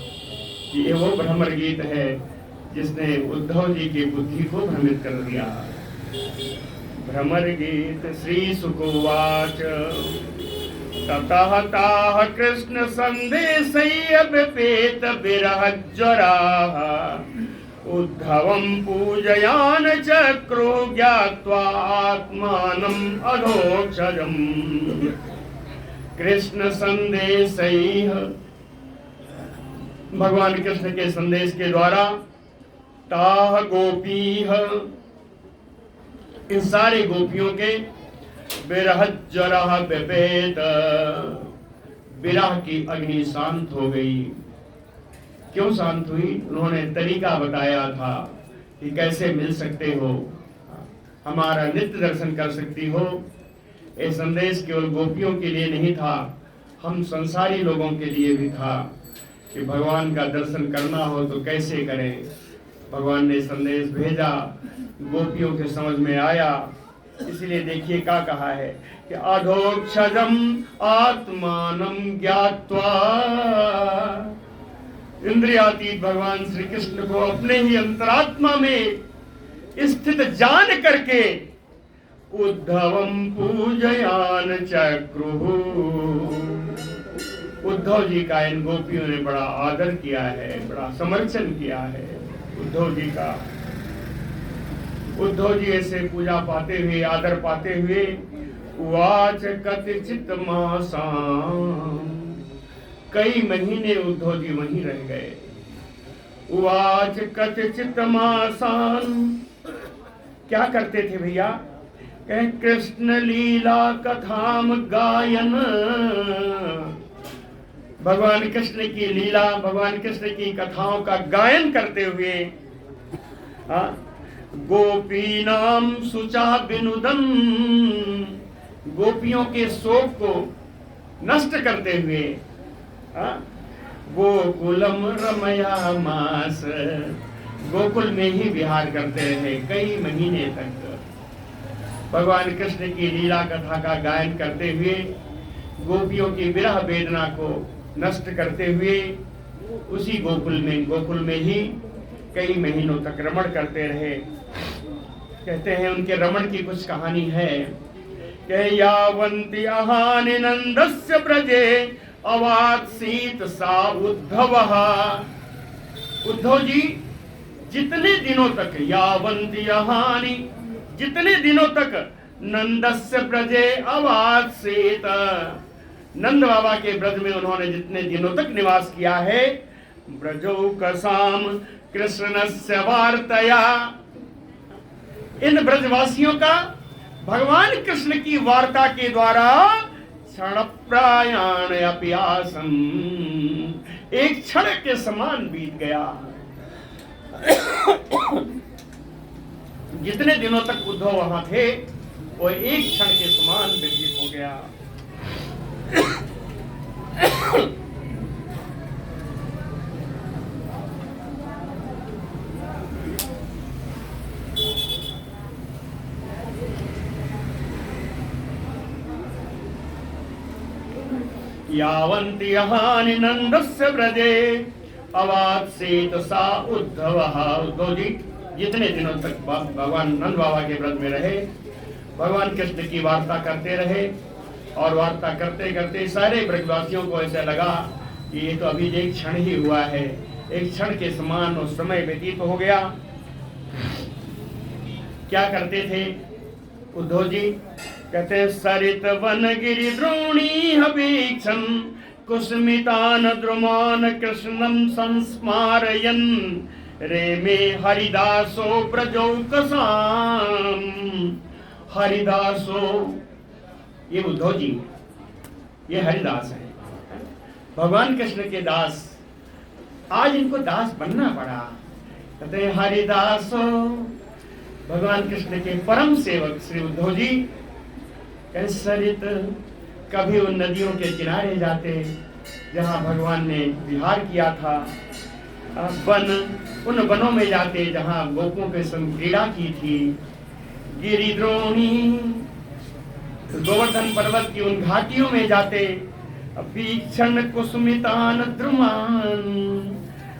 कि ये वो भ्रमर गीत है जिसने उद्धव जी की बुद्धि को भ्रमित कर दिया। भ्रमर गीत श्री सुकुवाच ततः ताः कृष्ण संदेशय्य विपेत विरह ज्वराः उद्धवं पूजयान चक्रो ज्ञात्वा आत्मानम् अधोक्षजम् कृष्ण संदेशैः। भगवान कृष्ण के संदेश के द्वारा ताह गोपीह, इन सारे गोपियों के विरह ज्वरः व्यपेत, विरह की अग्नि शांत हो गई। क्यों शांत हुई? उन्होंने तरीका बताया था कि कैसे मिल सकते हो, हमारा नित्य दर्शन कर सकती हो। ये संदेश केवल गोपियों के लिए नहीं था, हम संसारी लोगों के लिए भी था कि भगवान का दर्शन करना हो तो कैसे करें। भगवान ने संदेश भेजा, गोपियों के समझ में आया। इसलिए देखिए क्या कहा है कि अधोक्षजम आत्मानम ज्ञात्वा, इंद्रियातीत भगवान श्री कृष्ण को अपने ही अंतरात्मा में स्थित जान करके उद्धवम पूजयान चक्रुः। उद्धव जी का इन गोपियों ने बड़ा आदर किया है, बड़ा समर्थन किया है उद्धव जी का। उद्धव जी ऐसे पूजा पाते हुए, आदर पाते हुए, उवाच कतिचित मासां, कई महीने उद्धव जी वहीं रह गए। उवाच कतिचित मासां, क्या करते थे भैया? कहे कृष्ण लीला कथाम गायन, भगवान कृष्ण की लीला, भगवान कृष्ण की कथाओं का गायन करते हुए, गोपीनाम सुचा विनुदन, गोपियों के शोक को नष्ट करते हुए, गोकुलम रमया मास, गोकुल में ही विहार करते रहे कई महीने तक। भगवान कृष्ण की लीला कथा का गायन करते हुए, गोपियों की विरह वेदना को नष्ट करते हुए उसी गोकुल में ही कई महीनों तक रमण करते रहे। कहते हैं उनके रमण की कुछ कहानी है कि यावन्ति अहानि नंदस्य ब्रजे अवात्सीत सा उद्धवः। उद्धव जी जितने दिनों तक, यावन्ति अहानि, जितने दिनों तक नंदस्य ब्रजे अवात्सीत, नंद बाबा के ब्रज में उन्होंने जितने दिनों तक निवास किया है, ब्रजौकसाम कृष्णस्य वार्तया, इन ब्रजवासियों का भगवान कृष्ण की वार्ता के द्वारा क्षण प्रायाण अप्यासम, एक क्षण के समान बीत गया। जितने दिनों तक उद्धव वहां थे वो एक क्षण के समान व्यतीत हो गया। यावन्ति अहानि नंदस्य ब्रजे अवात्सीत सा उद्धवः। उद्धव जी जितने दिनों तक भगवान नंद बाबा के ब्रज में रहे, भगवान कृष्ण की वार्ता करते रहे, और वार्ता करते करते सारे ब्रजवासियों को ऐसा लगा कि ये तो अभी एक क्षण ही हुआ है, एक क्षण के समान उस समय व्यतीत हो गया। क्या करते थे उद्धव जी? कहते सरित वन गिरि द्रोणी हवीक्षण कुसुमितान द्रुमान कृष्णम संस्मारयन रेमे हरिदासो ब्रजौकसाम। हरिदासो, ये उद्धव जी, ये हरिदास है, भगवान कृष्ण के दास। आज इनको दास बनना पड़ा। कहते हैं हरिदासो, भगवान कृष्ण के परम सेवक श्री उद्धव जी सरित, कभी उन नदियों के किनारे जाते जहाँ भगवान ने विहार किया था, वन, उन वनों में जाते जहाँ गोपों के संग क्रीड़ा की थी। गिरिद्रोणी, गोवर्धन पर्वत की उन घाटियों में जाते, वीक्षण कुसुमितान द्रुमान,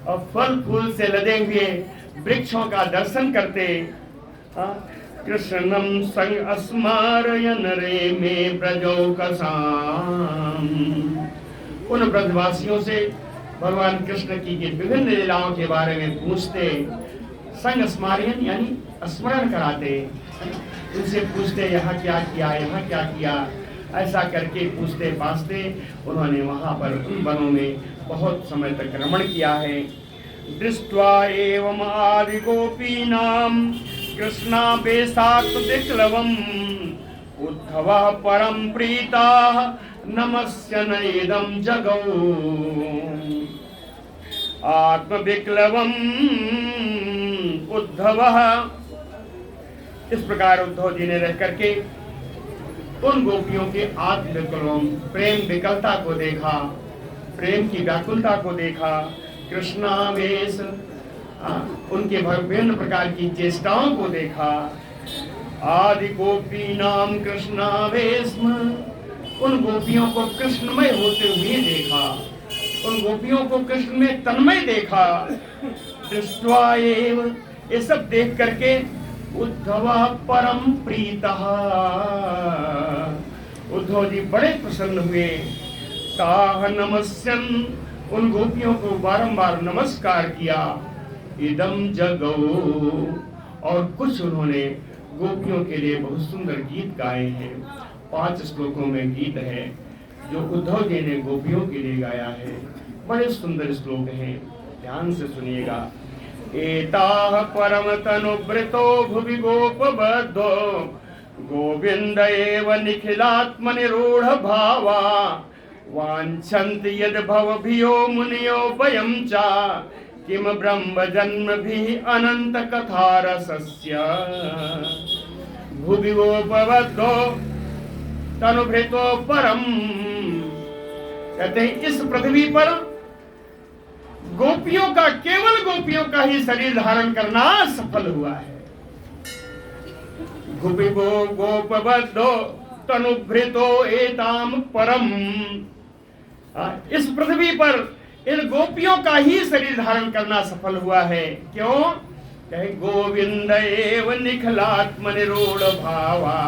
और फल फूल से लदे हुए वृक्षों का दर्शन करते। कृष्णम संग अस्मारयन रे में ब्रजौकसाम, उन ब्रजवासियों से भगवान कृष्ण की विभिन्न लीलाओं के बारे में पूछते, संग स्मारयन यानी स्मरण कराते, उनसे पूछते यहाँ क्या किया, यहाँ क्या किया। ऐसा करके पूछते पाछते उन्होंने वहाँ पर उन वनों में बहुत समय तक रमण किया है। दृष्ट्वा एवं आदि गोपीनां कृष्णावेशात् विक्लवम् उद्धवः परं प्रीताः नमस्यन् इदं जगौ। आत्मविक्लवम् उद्धवः, इस प्रकार उद्धव जी ने रह करके उन गोपियों के आत्मविकलम प्रेम विकलता को देखा, प्रेम की व्याकुलता को देखा, कृष्णावेश उनके विभिन्न प्रकार की चेष्टाओं को देखा। आदि गोपी नाम कृष्णावेश, उन गोपियों को कृष्णमय होते हुए देखा, उन गोपियों को कृष्ण में तन्मय देखा। दृष्ट्वा एव, ये सब देख करके उद्धव परम प्रीतः, उद्धव जी बड़े प्रसन्न हुए। ताह नमस्यन्, उन गोपियों को बारंबार नमस्कार किया। इदम जगौ, और कुछ उन्होंने गोपियों के लिए बहुत सुंदर गीत गाए हैं। 5 श्लोकों में गीत है जो उद्धव जी ने गोपियों के लिए गाया है। बड़े सुंदर श्लोक हैं, ध्यान से सुनिएगा। एताः परम तनुव्रतो भुवि गोपबद्धो गोविंद एव निखिलात्मनिरूढ़ भावा वाञ्छन्ति यद् भवभियो मुनियो वयं च किम ब्रह्म जन्मभिः अनंत कथा रसस्य। भुवि गोपबद्धो तनुभृतो परम, कहते हैं इस पृथ्वी पर गोपियों का, केवल गोपियों का ही शरीर धारण करना सफल हुआ है। भुवि गोपबद्धो तनुभृतो एताम परम, इस पृथ्वी पर इन गोपियों का ही शरीर धारण करना सफल हुआ है। क्यों? कहे गोविंद एव निखलात्मनिरूढ़ भावा,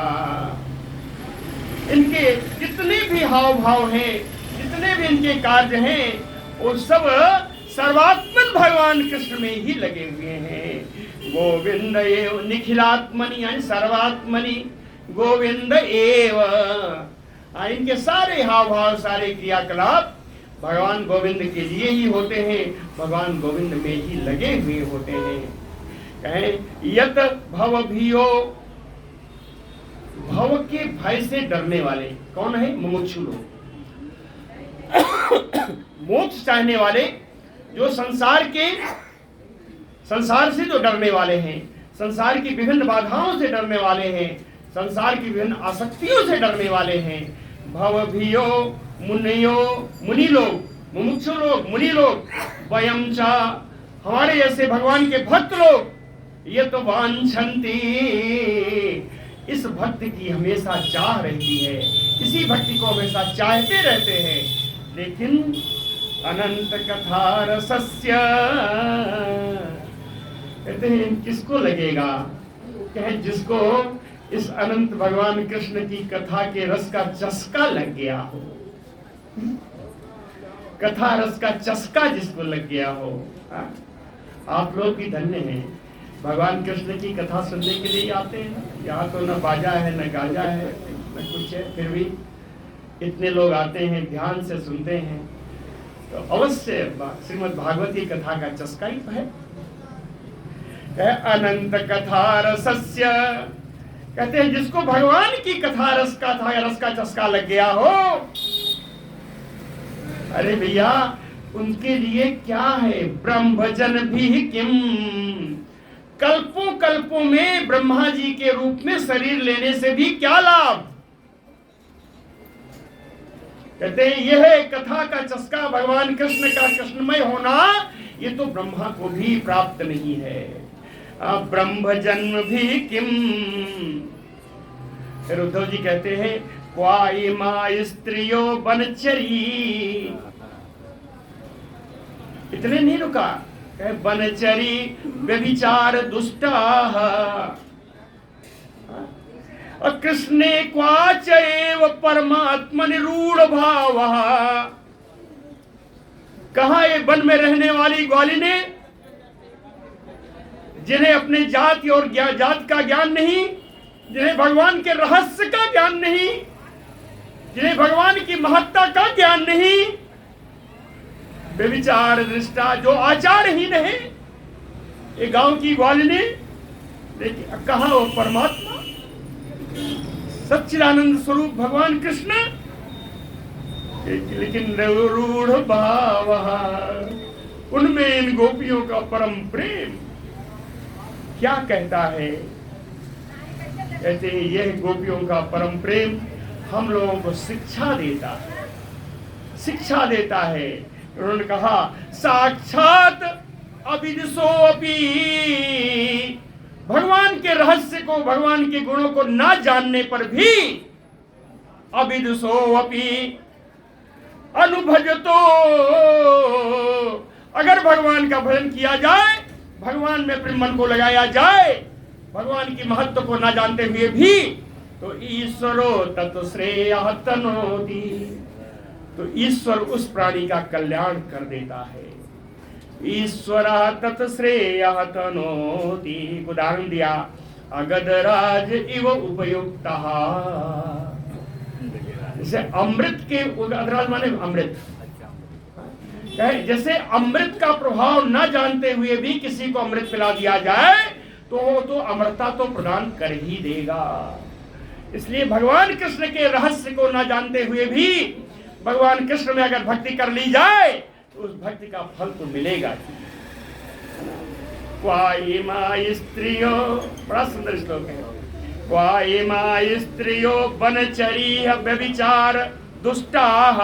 इनके जितने भी हाव भाव हैं, जितने भी इनके कार्य हैं, वो सब सर्वात्मन भगवान कृष्ण में ही लगे हुए हैं। गोविंद एव निखिलात्मनि यानी सर्वात्मनि, गोविंद एव, इनके सारे हाव भाव, सारे क्रियाकलाप भगवान गोविंद के लिए ही होते हैं, भगवान गोविंद में ही लगे हुए होते हैं। कहें यत भवभियो, भव के भय से डरने वाले कौन है? मुमुक्षु लोग, मोक्ष चाहने वाले, जो संसार से जो डरने वाले हैं, संसार की विभिन्न बाधाओं से डरने वाले हैं, संसार की विभिन्न आसक्तियों से डरने वाले हैं। भवभियो मुनियो, मुनि लोग, मुमुक्षु लोग, मुनि लोग, वयं च, हमारे जैसे भगवान के भक्त लोग, ये तो वांछन्ति, इस भक्ति की हमेशा चाह रहती है, इसी भक्ति को हमेशा चाहते रहते हैं। लेकिन अनंत कथा रसस्य, कहते हैं किसको लगेगा? कहे जिसको इस अनंत भगवान कृष्ण की कथा के रस का चस्का लग गया हो, कथा रस का चस्का जिसको लग गया हो। आप लोग भी धन्य हैं, भगवान कृष्ण की कथा सुनने के लिए आते हैं। यहाँ तो न बाजा है, न गाजा है, न कुछ है, फिर भी इतने लोग आते हैं, ध्यान से सुनते हैं, तो अवश्य श्रीमद् भागवत की कथा का चस्का ही तो है। अनंत कथा रसस्य, कहते हैं जिसको भगवान की कथा रस का चस्का लग गया हो, अरे भैया उनके लिए क्या है? ब्रह्मजन भी किम, कल्पों कल्पों में ब्रह्मा जी के रूप में शरीर लेने से भी क्या लाभ? कहते हैं यह कथा का चस्का, भगवान कृष्ण का कृष्णमय होना, ये तो ब्रह्मा को भी प्राप्त नहीं है। ब्रह्म जन्म भी किम, फिर उद्धव जी कहते हैं क्वाई माँ स्त्रियो बनचरी, इतने नहीं रुका, कहे बनचरी व्यभिचार दुष्टाः कृष्णे क्वाचैव परमात्मनिरूढ़ भावः, कहा ये वन में रहने वाली ग्वालिने जिन्हें अपने जाति और जात का ज्ञान नहीं, जिन्हें भगवान के रहस्य का ज्ञान नहीं, जिन्हें भगवान की महत्ता का ज्ञान नहीं, बेविचार दृष्टा जो आचारहीन है, ये गांव की ग्वालिनी, लेकिन कहा वो परमात्मा सच्चिदानंद स्वरूप भगवान कृष्ण, लेकिन रूढ़ भाव उनमें इन गोपियों का परम प्रेम क्या कहता है। कहते हैं यह गोपियों का परम प्रेम हम लोगों को शिक्षा देता है, शिक्षा देता है। उन्होंने कहा साक्षात अविदुषोऽपि, भगवान के रहस्य को, भगवान के गुणों को ना जानने पर भी अविदुषोऽपि अनुभजतो, अगर भगवान का भजन किया जाए, भगवान में अपने मन को लगाया जाए, भगवान की महत्व को ना जानते हुए भी, तो ईश्वरो तत् श्रेयः तनोति, तो ईश्वर उस प्राणी का कल्याण कर देता है। ईश्वर तत् श्रेयः तनोति, उदाहरण दिया अगधराज इव उपयुक्तः, जैसे अमृत के, अगधराज माने अमृत, जैसे अमृत का प्रभाव न जानते हुए भी किसी को अमृत पिला दिया जाए तो अमृतता तो प्रदान कर ही देगा। इसलिए भगवान कृष्ण के रहस्य को न जानते हुए भी भगवान कृष्ण में अगर भक्ति कर ली जाए तो उस भक्ति का फल तो मिलेगा ही। क्वाइमा स्त्रियो, बड़ा सुंदर श्लोक है, क्वाइमा स्त्रियो बनचरीह व्यभिचार दुष्टाः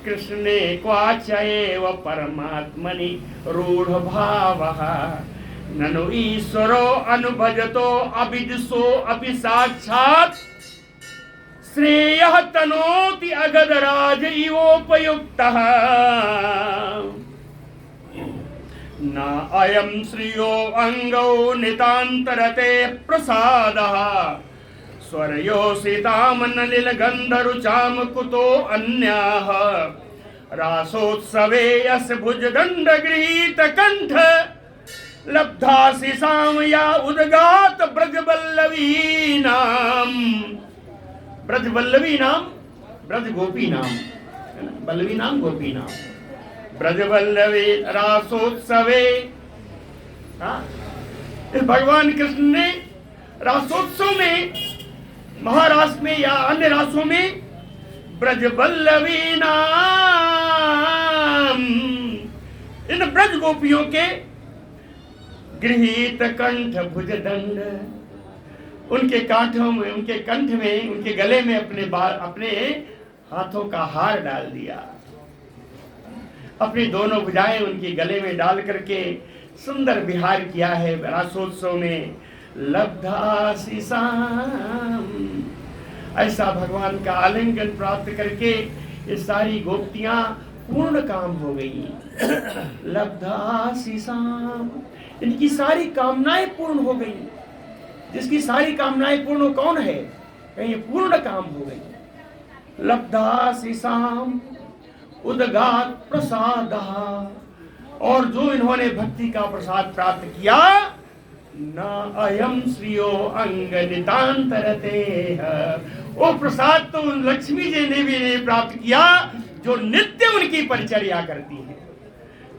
कृष्णे क्वाचैव परमात्मनि रूढ़ भावः ननु ईश्वरो अनुभजतो अविदुषो अपि साक्षात् श्रेयः तनोति अगधराज इवोपयुक्तः न अयं श्रियो अंगौ नितान्तरते प्रसादः स्वर्योषितां नलिलगन्धरुचां कुतो अन्याः रासोत्सवे यस्य भुजदण्ड गृहीत कंठ लब्धासि सामया उद्गात ब्रजवल्लवी नाम, ब्रजवल्लवी नाम, ब्रज गोपी नाम, वल्लवी नाम गोपी नाम, ब्रजवल्लवी रासोत्सवे। इस भगवान कृष्ण ने रासोत्सव में, महारास में या अन्य रासों में ब्रजवल्लवी नाम, इन ब्रज गोपियों के गृहीत कंठ भुजदंड, उनके कांठों में, उनके कंठ में, उनके गले में अपने हाथों का हार डाल दिया, अपनी दोनों भुजाएं उनके गले में डाल करके सुंदर विहार किया है रासोत्सव में। लब्धासि साम, ऐसा भगवान का आलिंगन प्राप्त करके ये सारी गोपियां पूर्ण काम हो गई। लब्धासि साम, इनकी सारी कामनाएं पूर्ण हो गई। जिसकी सारी कामनाएं पूर्ण हो कौन है? कहीं पूर्ण काम हो गई। लब्धासि साम उदगात प्रसादः, और जो इन्होंने भक्ति का प्रसाद प्राप्त किया, न अयम श्रियो अंग नितांतरते, वो प्रसाद तो लक्ष्मी जी ने भी नहीं प्राप्त किया जो नित्य उनकी परिचर्या करती है।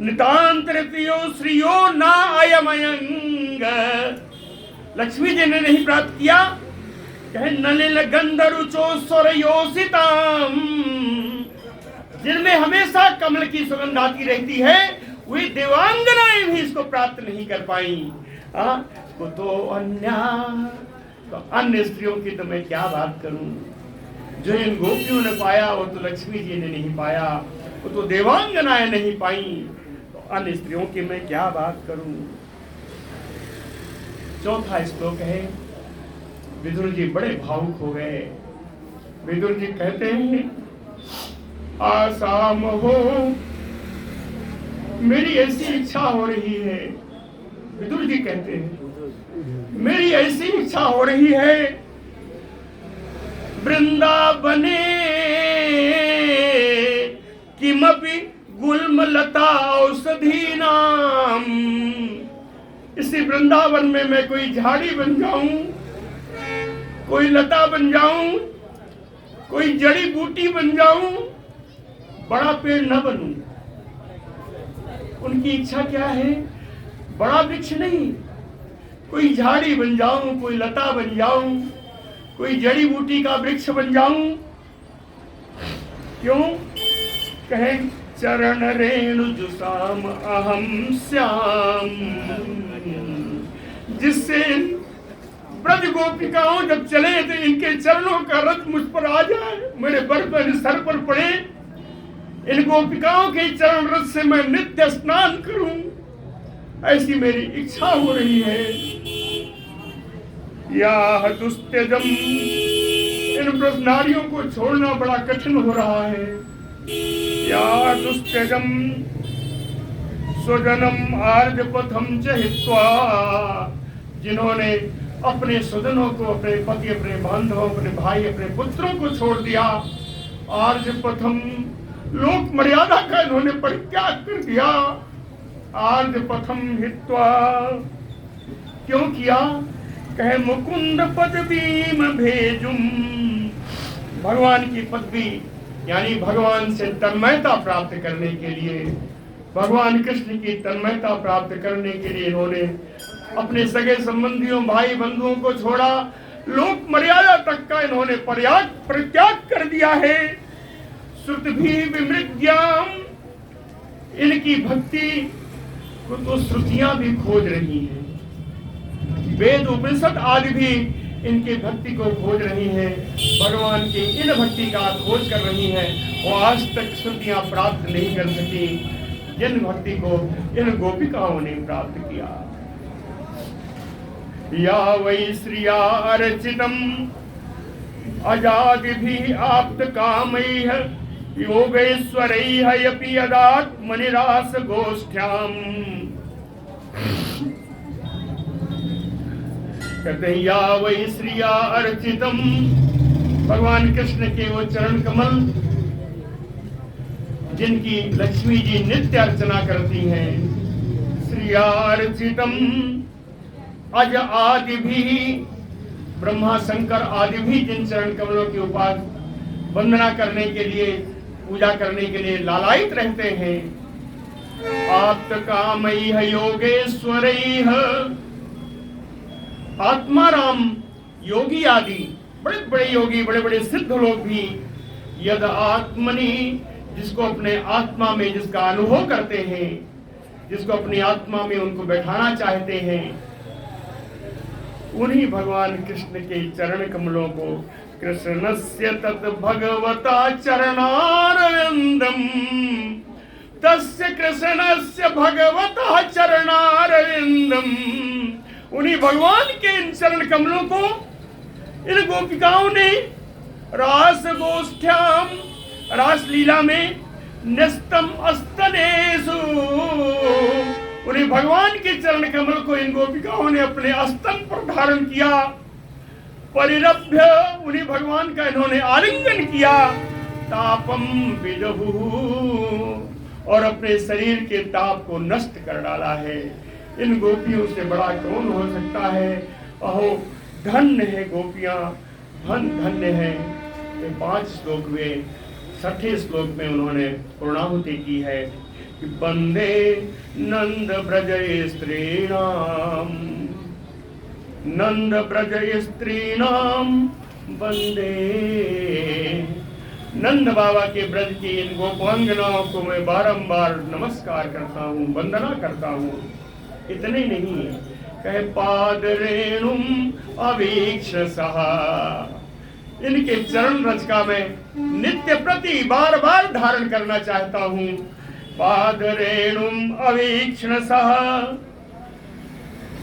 नितांतरतियो श्रियो न अयम अंग, लक्ष्मी जी ने नहीं प्राप्त किया। कहे नलिल गंधरुचो स्वरयोसिताम, जिनमें हमेशा कमल की सुगंध आती रहती है, वे देवांगनाएं भी इसको प्राप्त नहीं कर पाई। तो अन्य स्त्रियों की तो मैं क्या बात करूं, जो इन गोपियों ने पाया वो तो लक्ष्मी जी ने नहीं पाया, वो तो देवांगनाएं नहीं पाई, तो अन्य स्त्रियों की मैं क्या बात करूं। चौथा श्लोक है, विदुर जी बड़े भावुक हो गए। विदुर जी कहते हैं, आसाम हो, मेरी ऐसी इच्छा हो रही है। विदुर जी कहते हैं, मेरी ऐसी इच्छा हो रही है, वृंदावने किमपि गुल्मलता औषधि नाम, इसी वृंदावन में मैं कोई झाड़ी बन जाऊं, कोई लता बन जाऊं, कोई जड़ी बूटी बन जाऊं, बड़ा पेड़ न बनूं। उनकी इच्छा क्या है? बड़ा वृक्ष नहीं, कोई झाड़ी बन जाऊं, कोई लता बन जाऊं, कोई जड़ी बूटी का वृक्ष बन जाऊं। क्यों? कहे चरण रेणु जुसाम अहम श्याम, जिससे ब्रज गोपिकाओं जब चले तो इनके चरणों का रस मुझ पर आ जाए, मेरे सर पर पड़े, इन गोपिकाओं के चरण रस से मैं नित्य स्नान करूं, ऐसी मेरी इच्छा हो रही है। या दुस्त्यजम, इन ब्रज नारियों को छोड़ना बड़ा कठिन हो रहा है। या दुस्त्यजम स्वजनम आर्ज पथम च हित्वा, जिन्होंने अपने स्वजनों को, अपने पति, अपने बांधवों, अपने भाई, अपने पुत्रों को छोड़ दिया, आर्ज पथम, लोक मर्यादा का इन्होंने परित्याग कर दिया। आर्ज पथम हित्वा, क्यों किया? कहे मुकुंद पदवीम भेजुम, भगवान की पदवी यानी भगवान से तन्मयता प्राप्त करने के लिए, भगवान कृष्ण की तन्मयता प्राप्त करने के लिए इन्होंने अपने सगे संबंधियों, भाई बंधुओं को छोड़ा, लोक मर्यादा तक का इन्होंने परित्याग कर दिया है। श्रुत भी विमृग्याम, इनकी भक्ति को तो श्रुतियां भी खोज रही हैं, वेद उपनिषद आदि भी इनकी भक्ति को खोज रही हैं, भगवान की इन भक्ति का खोज कर रही हैं, वो आज तक श्रुतियां प्राप्त नहीं कर सकी जिन भक्ति को इन गोपिकाओं ने प्राप्त किया। या वै श्रिया अर्चितम अजादि भी आप्त कामैः योगेश्वरैः यपि यदात्मनिरास गोष्ठ्याम। कहते हैं या वै श्रिया अर्चितम, भगवान कृष्ण के वो चरण कमल जिनकी लक्ष्मी जी नित्य अर्चना करती हैं। श्रिया अर्चितम अज आदि भी, ब्रह्मा शंकर आदि भी जिन चरण कमलों की वंदना करने के लिए, पूजा करने के लिए लालायित रहते हैं। आप्त कामैः योगेश्वरैः, आत्माराम योगी आदि बड़े बड़े योगी, बड़े बड़े सिद्ध लोग भी यद आत्मनि, जिसको अपने आत्मा में जिसका अनुभव करते हैं, जिसको अपनी आत्मा में उनको बैठाना चाहते हैं, उन्हीं भगवान कृष्ण के चरण कमलों को कृष्णस्य तत् भगवता चरणारविंदम, तस्य कृष्णस्य भगवता चरणारविंदम, उन्हीं भगवान के इन चरण कमलों को इन गोपिकाओं ने रास गोष्ठ्याम, रास लीला में नस्तम अस्तनेषु, उन्हें भगवान के चरण कमल को इन गोपिकाओं ने अपने स्तन पर धारण किया। परिरभ्य, उन्हें भगवान का इन्होंने आलिंगन किया। तापम विजहु, और अपने शरीर के ताप को नष्ट कर डाला है। इन गोपियों से बड़ा कौन हो सकता है? अहो धन्य है गोपियां, धन्य है। 5 श्लोक में 6ठे श्लोक में उन्होंने पूर्णाहुति की है कि वंदे नंद ब्रज स्त्रीणाम, नंद ब्रज स्त्रीणाम वंदे। नंद बाबा के ब्रज की इन गोपांगनाओं को मैं बारंबार नमस्कार करता हूँ, वंदना करता हूँ। इतने नहीं, कहे पाद रेणुम अवीक्ष सहा, इनके चरण रज का मैं नित्य प्रति बार बार धारण करना चाहता हूँ। पाद रेणुम अवीक्षण सह,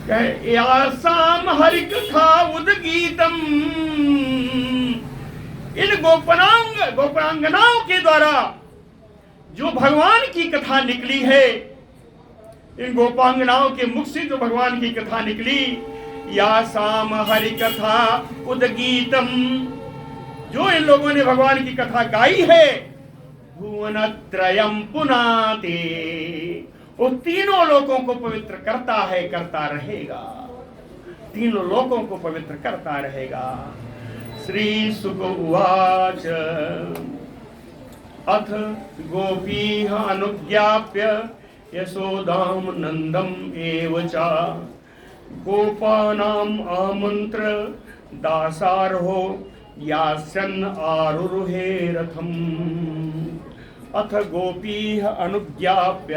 कहे यासाम हरि कथा उदगीतम, इन गोपांगनाओं के द्वारा जो भगवान की कथा निकली है, इन गोपांगनाओं के मुख से जो भगवान की कथा निकली, यासाम हरि कथा उदगीतम, जो इन लोगों ने भगवान की कथा गाई है, भुवन त्रयम पुनाते, वो तीनों लोगों को पवित्र करता है, करता रहेगा, तीनों लोगों को पवित्र करता रहेगा। श्री सुक उवाच अथ गोपी अनुज्ञाप्य यशोदाम नंदम एव च गोपानाम आमंत्र दासारहो यास्यन् आरुरुहे रथम। अथ गोपी अनुज्ञाप्य,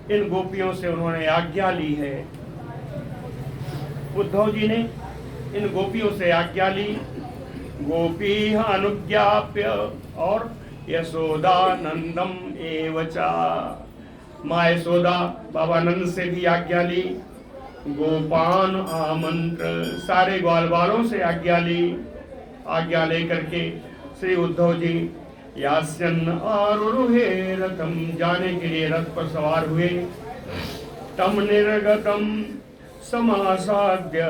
इन गोपियों से उन्होंने आज्ञा ली है। उद्धव जी ने इन गोपियों से आज्ञा ली। गोपी अनुज्ञाप्य और यशोदा नंदम एवचा, माँ यशोदा बाबा नंद से भी आज्ञा ली। गोपान आमंत्र, सारे ग्वाल बालों से आज्ञा ली। आज्ञा लेकर के श्री उद्धव जी यास्यन् आरुरुहे रथम, जाने के लिए रथ पर सवार हुए। तम निर्गतम समासाद्य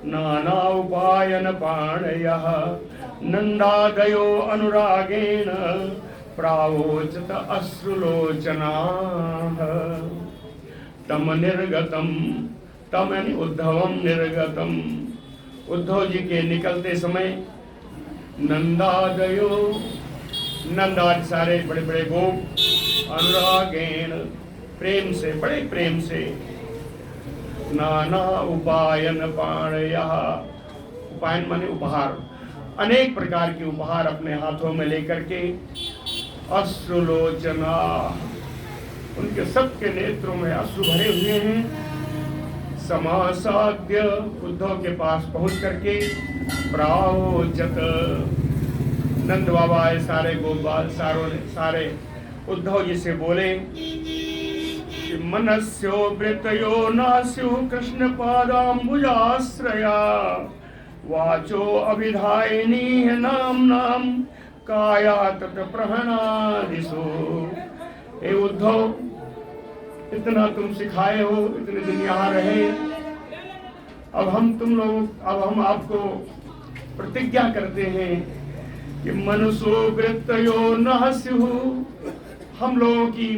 नाना उपायन पाणयः नंदादयो अनुरागेण प्रावोचत अश्रुलोचनाः। तम निर्गतम, तम यानी उद्धवम निर्गतम, उद्धव जी के निकलते समय नंदादयो, नंदादि सारे बड़े बड़े गोप अनुरागेण, प्रेम से, बड़े प्रेम से, नाना उपायन पाणयः, उपायन माने उपहार, अनेक प्रकार के उपहार अपने हाथों में लेकर के अश्रुलोचना, उनके सबके नेत्रों में अश्रु भरे हुए हैं। समासाद्य, उद्धव के पास पहुंच करके प्रावोचत, नंद बाबा सारे गोपाल सारे उद्धव जी से बोले कि मनस्यो वृतयो नास्यु कृष्ण पादाम्बुजाश्रया वाचो अभिधायिनी नाम नाम काया तत प्रहणादिशो। हे उद्धव, इतना तुम सिखाए हो, इतने दिन यहाँ रहे, अब हम आपको प्रतिज्ञा करते हैं कि मनसो वृत्तयो नास्यु, हम लोगों की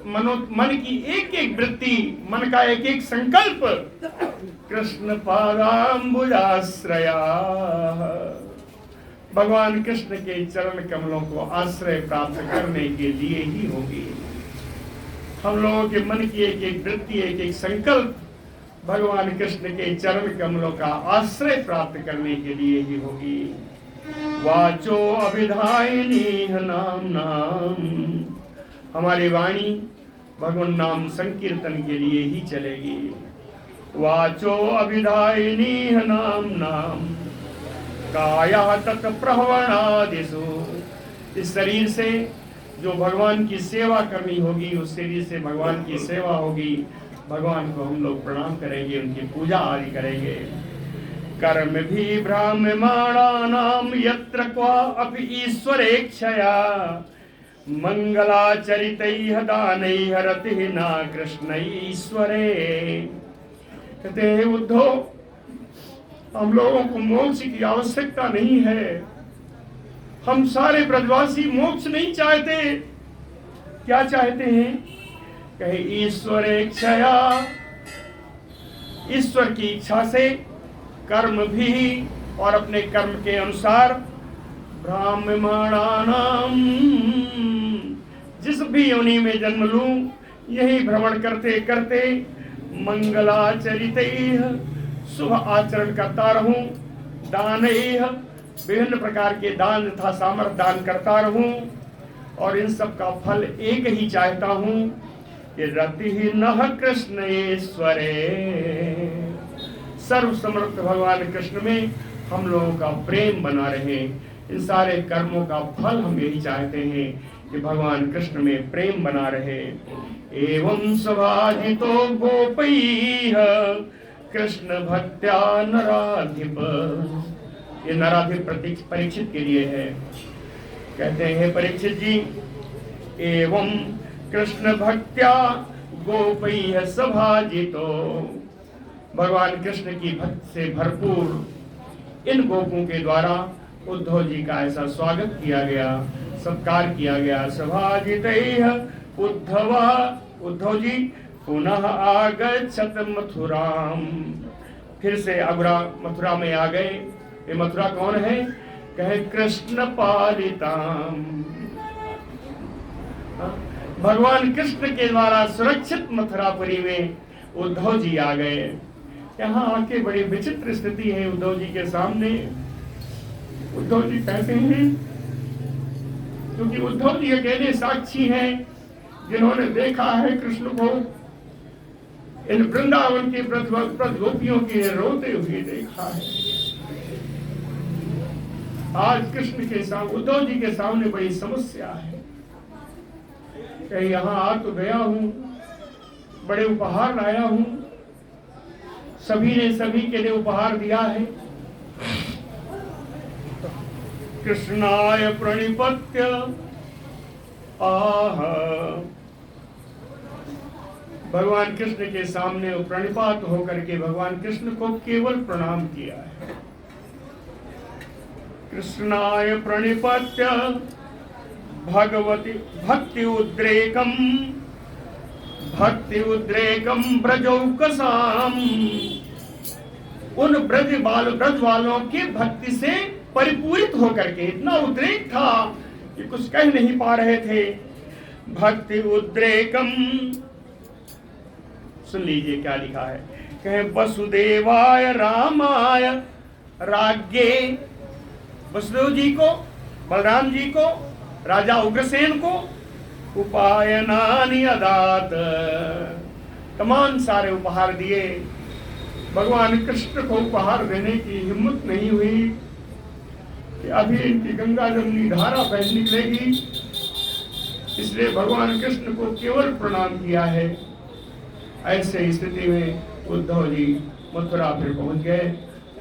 मन की एक एक वृत्ति, मन का एक एक संकल्प कृष्ण पादाम्बुजाश्रया, भगवान कृष्ण के चरण कमलों को आश्रय प्राप्त करने के लिए ही होगी। हम लोगों के मन की एक एक वृत्ति, एक एक संकल्प भगवान कृष्ण के चरण कमलों का आश्रय प्राप्त करने के लिए ही होगी। वाचो अभिधायिनी नाम नाम, हमारी वाणी भगवान नाम संकीर्तन के लिए ही चलेगी। वाचो अभिधायिनी नाम नाम काया तत् प्रहवणादिषु, इस शरीर से जो भगवान की सेवा करनी होगी, उस शरीर से भगवान की सेवा होगी, भगवान को हम लोग प्रणाम करेंगे, उनकी पूजा आदि करेंगे। कर्म भी ब्राह्मणानाम यत्र क्वा अपि ईश्वरेच्छया मंगलाचरितैः दानैः रतिः न कृष्ण ईश्वरे। कहते हैं उद्धव, हम लोगों को मोक्ष की आवश्यकता नहीं है, हम सारे ब्रजवासी मोक्ष नहीं चाहते। क्या चाहते हैं? कहे ईश्वरेच्छया, ईश्वर की इच्छा से कर्म भी और अपने कर्म के अनुसार ब्राह्मणानाम, जिस भी योनि में जन्म लूं यही भ्रमण करते करते मंगलाचरितैः, शुभ आचरण करता रहूं, दानैः, विभिन्न प्रकार के दान तथा सामर्थ्य दान करता रहूं, और इन सब का फल एक ही चाहता हूं कि रतिः नः कृष्णेश्वरे, सर्व समर्थ भगवान कृष्ण में हम लोगों का प्रेम बना रहे। इन सारे कर्मों का फल हम यही चाहते हैं कि भगवान कृष्ण में प्रेम बना रहे। एवं सभाजितो गोपैः कृष्ण भक्त्या नराधिप, ये नराधिप परीक्षित के लिए है। कहते हैं परीक्षित जी, एवं कृष्ण भक्त्या गोपैः सभाजितो, भगवान कृष्ण की भक्ति से भरपूर इन गोपों के द्वारा उद्धव जी का ऐसा स्वागत किया गया, सत्कार किया गया। सभाजितैः उद्धव उद्धव जी पुनः आगच्छत मथुराम, फिर से अगुरा मथुरा में आ गए। ये मथुरा कौन है? कहे कृष्ण पालिताम, भगवान कृष्ण के द्वारा सुरक्षित मथुरापुरी में उद्धव जी आ गए। यहाँ आके बड़ी विचित्र स्थिति है उद्धव जी के सामने। उद्धव जी कहते हैं, क्योंकि उद्धव जी अकेले साक्षी हैं जिन्होंने देखा है कृष्ण को, इन वृंदावन के ब्रज गोपियों के रोते हुए देखा है। आज कृष्ण के सामने, उद्धव जी के सामने बड़ी समस्या है कि यहाँ आ तो गया हूं, बड़े उपहार लाया हूं, सभी ने सभी के लिए उपहार दिया है। कृष्णाय प्रणिपत्य आह, भगवान कृष्ण के सामने प्रणिपात होकर के भगवान कृष्ण को केवल प्रणाम किया है। कृष्णाय प्रणिपत्य भगवती भक्ति उद्रेकम ब्रजौकसाम, उन ब्रज वालों की भक्ति से परिपूरित होकर के इतना उद्रेक था कि कुछ कह नहीं पा रहे थे। भक्ति उद्रेकम, सुन लीजिए क्या लिखा है। कहे वसुदेवाय रामाय राज्ञे, वसुदेव जी को, बलराम जी को, राजा उग्रसेन को उपायनानि अदात, तमाम सारे उपहार दिए। भगवान कृष्ण को उपहार देने की हिम्मत नहीं हुई कि अभी इनकी गंगा जमुनी धारा बह निकलेगी, इसलिए भगवान कृष्ण को केवल प्रणाम किया है। ऐसे स्थिति में उद्धव जी मथुरा फिर पहुंच गए।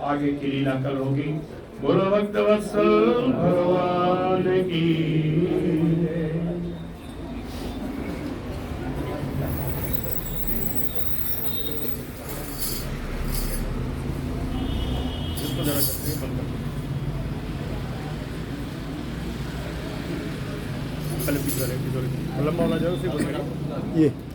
आगे की लीला कल होगी। बोलो भक्तवत्सल भगवान की जय। लंबा होना जरूर से बोलेगा ये।